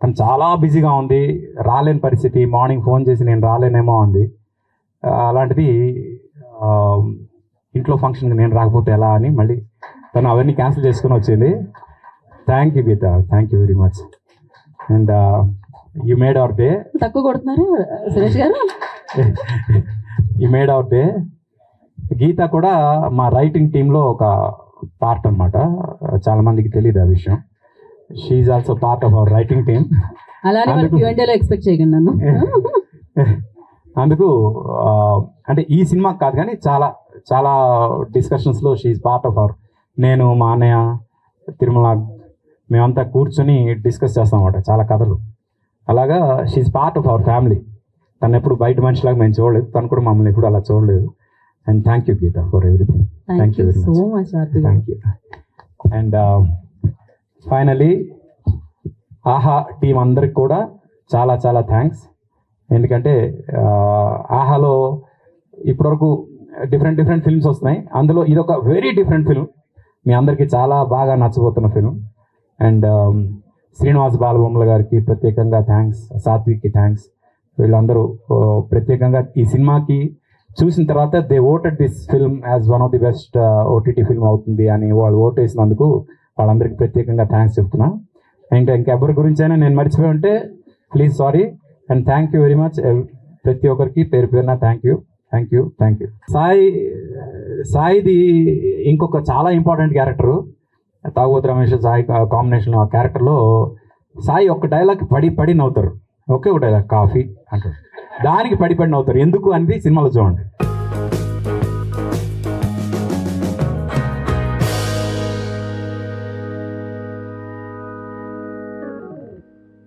తను చాలా బిజీగా ఉంది, రాలేని పరిస్థితి. మార్నింగ్ ఫోన్ చేసి నేను రాలేనేమో అంది. అలాంటిది ఇంట్లో ఫంక్షన్కి నేను రాకపోతే ఎలా అని మళ్ళీ తను అవన్నీ క్యాన్సిల్ చేసుకుని వచ్చింది. Thank you Geetha, thank you very much. And you made our day. తక్కువ కొడుతున్నారు సురేష్ గారు. You made our day. Geetha కూడా మా రైటింగ్ టీంలో ఒక పార్ట్ అనమాట. చాలామందికి తెలియదు ఆ విషయం. She is also part of hour writing team. అలానే Q&Aలో ఎక్స్పెక్ట్ చేయకండి నన్ను. అందుకు అంటే ఈ సినిమాకి కాదు కానీ చాలా చాలా డిస్కషన్స్లో she is part of our. నేను, మా అన్నయ్య, తిరుమల, మేమంతా కూర్చొని డిస్కస్ చేస్తాం అన్నమాట చాలా కథలు. అలాగా she is part of our family. తను ఎప్పుడు బయట మనిషిలాగా మేము చూడలేదు, తను కూడా మమ్మల్ని ఎప్పుడు అలా చూడలేదు. And thank you Geeta for everything. Thank you very much. Thank you. And finally Aha team అందరికి కూడా చాలా చాలా థ్యాంక్స్. ఎందుకంటే ఆహాలో ఇప్పటివరకు డిఫరెంట్ ఫిల్మ్స్ వస్తున్నాయి, అందులో ఇదొక వెరీ డిఫరెంట్ ఫిల్మ్. మీ అందరికీ చాలా బాగా నచ్చబోతున్న ఫిల్మ్. అండ్ శ్రీనివాస్ బాలబొమ్మల గారికి ప్రత్యేకంగా థ్యాంక్స్, సాత్విక్కి థ్యాంక్స్. వీళ్ళందరూ ప్రత్యేకంగా ఈ సినిమాకి చూసిన తర్వాత they voted this film as one of the best OTT film అవుతుంది అని వాళ్ళు ఓట్ వేసినందుకు వాళ్ళందరికీ ప్రత్యేకంగా థ్యాంక్స్ చెప్తున్నా. ఇంకెవరి గురించైనా నేను మర్చిపోయి ఉంటే please sorry and thank you very much. ప్రతి ఒక్కరికి పేరు పేరున థ్యాంక్ యూ. సాయిది ఇంకొక చాలా ఇంపార్టెంట్ క్యారెక్టరు, తాగుబోతు రమేష్ సాయి కాంబినేషన్. ఆ క్యారెక్టర్లో సాయి ఒక డైలాగ్ పడి నవ్వుతారు. ఒకే ఒక డైలాగ్ కాఫీ అంటారు, దానికి పడి నవ్వుతారు. ఎందుకు అనేది సినిమాలో చూడండి.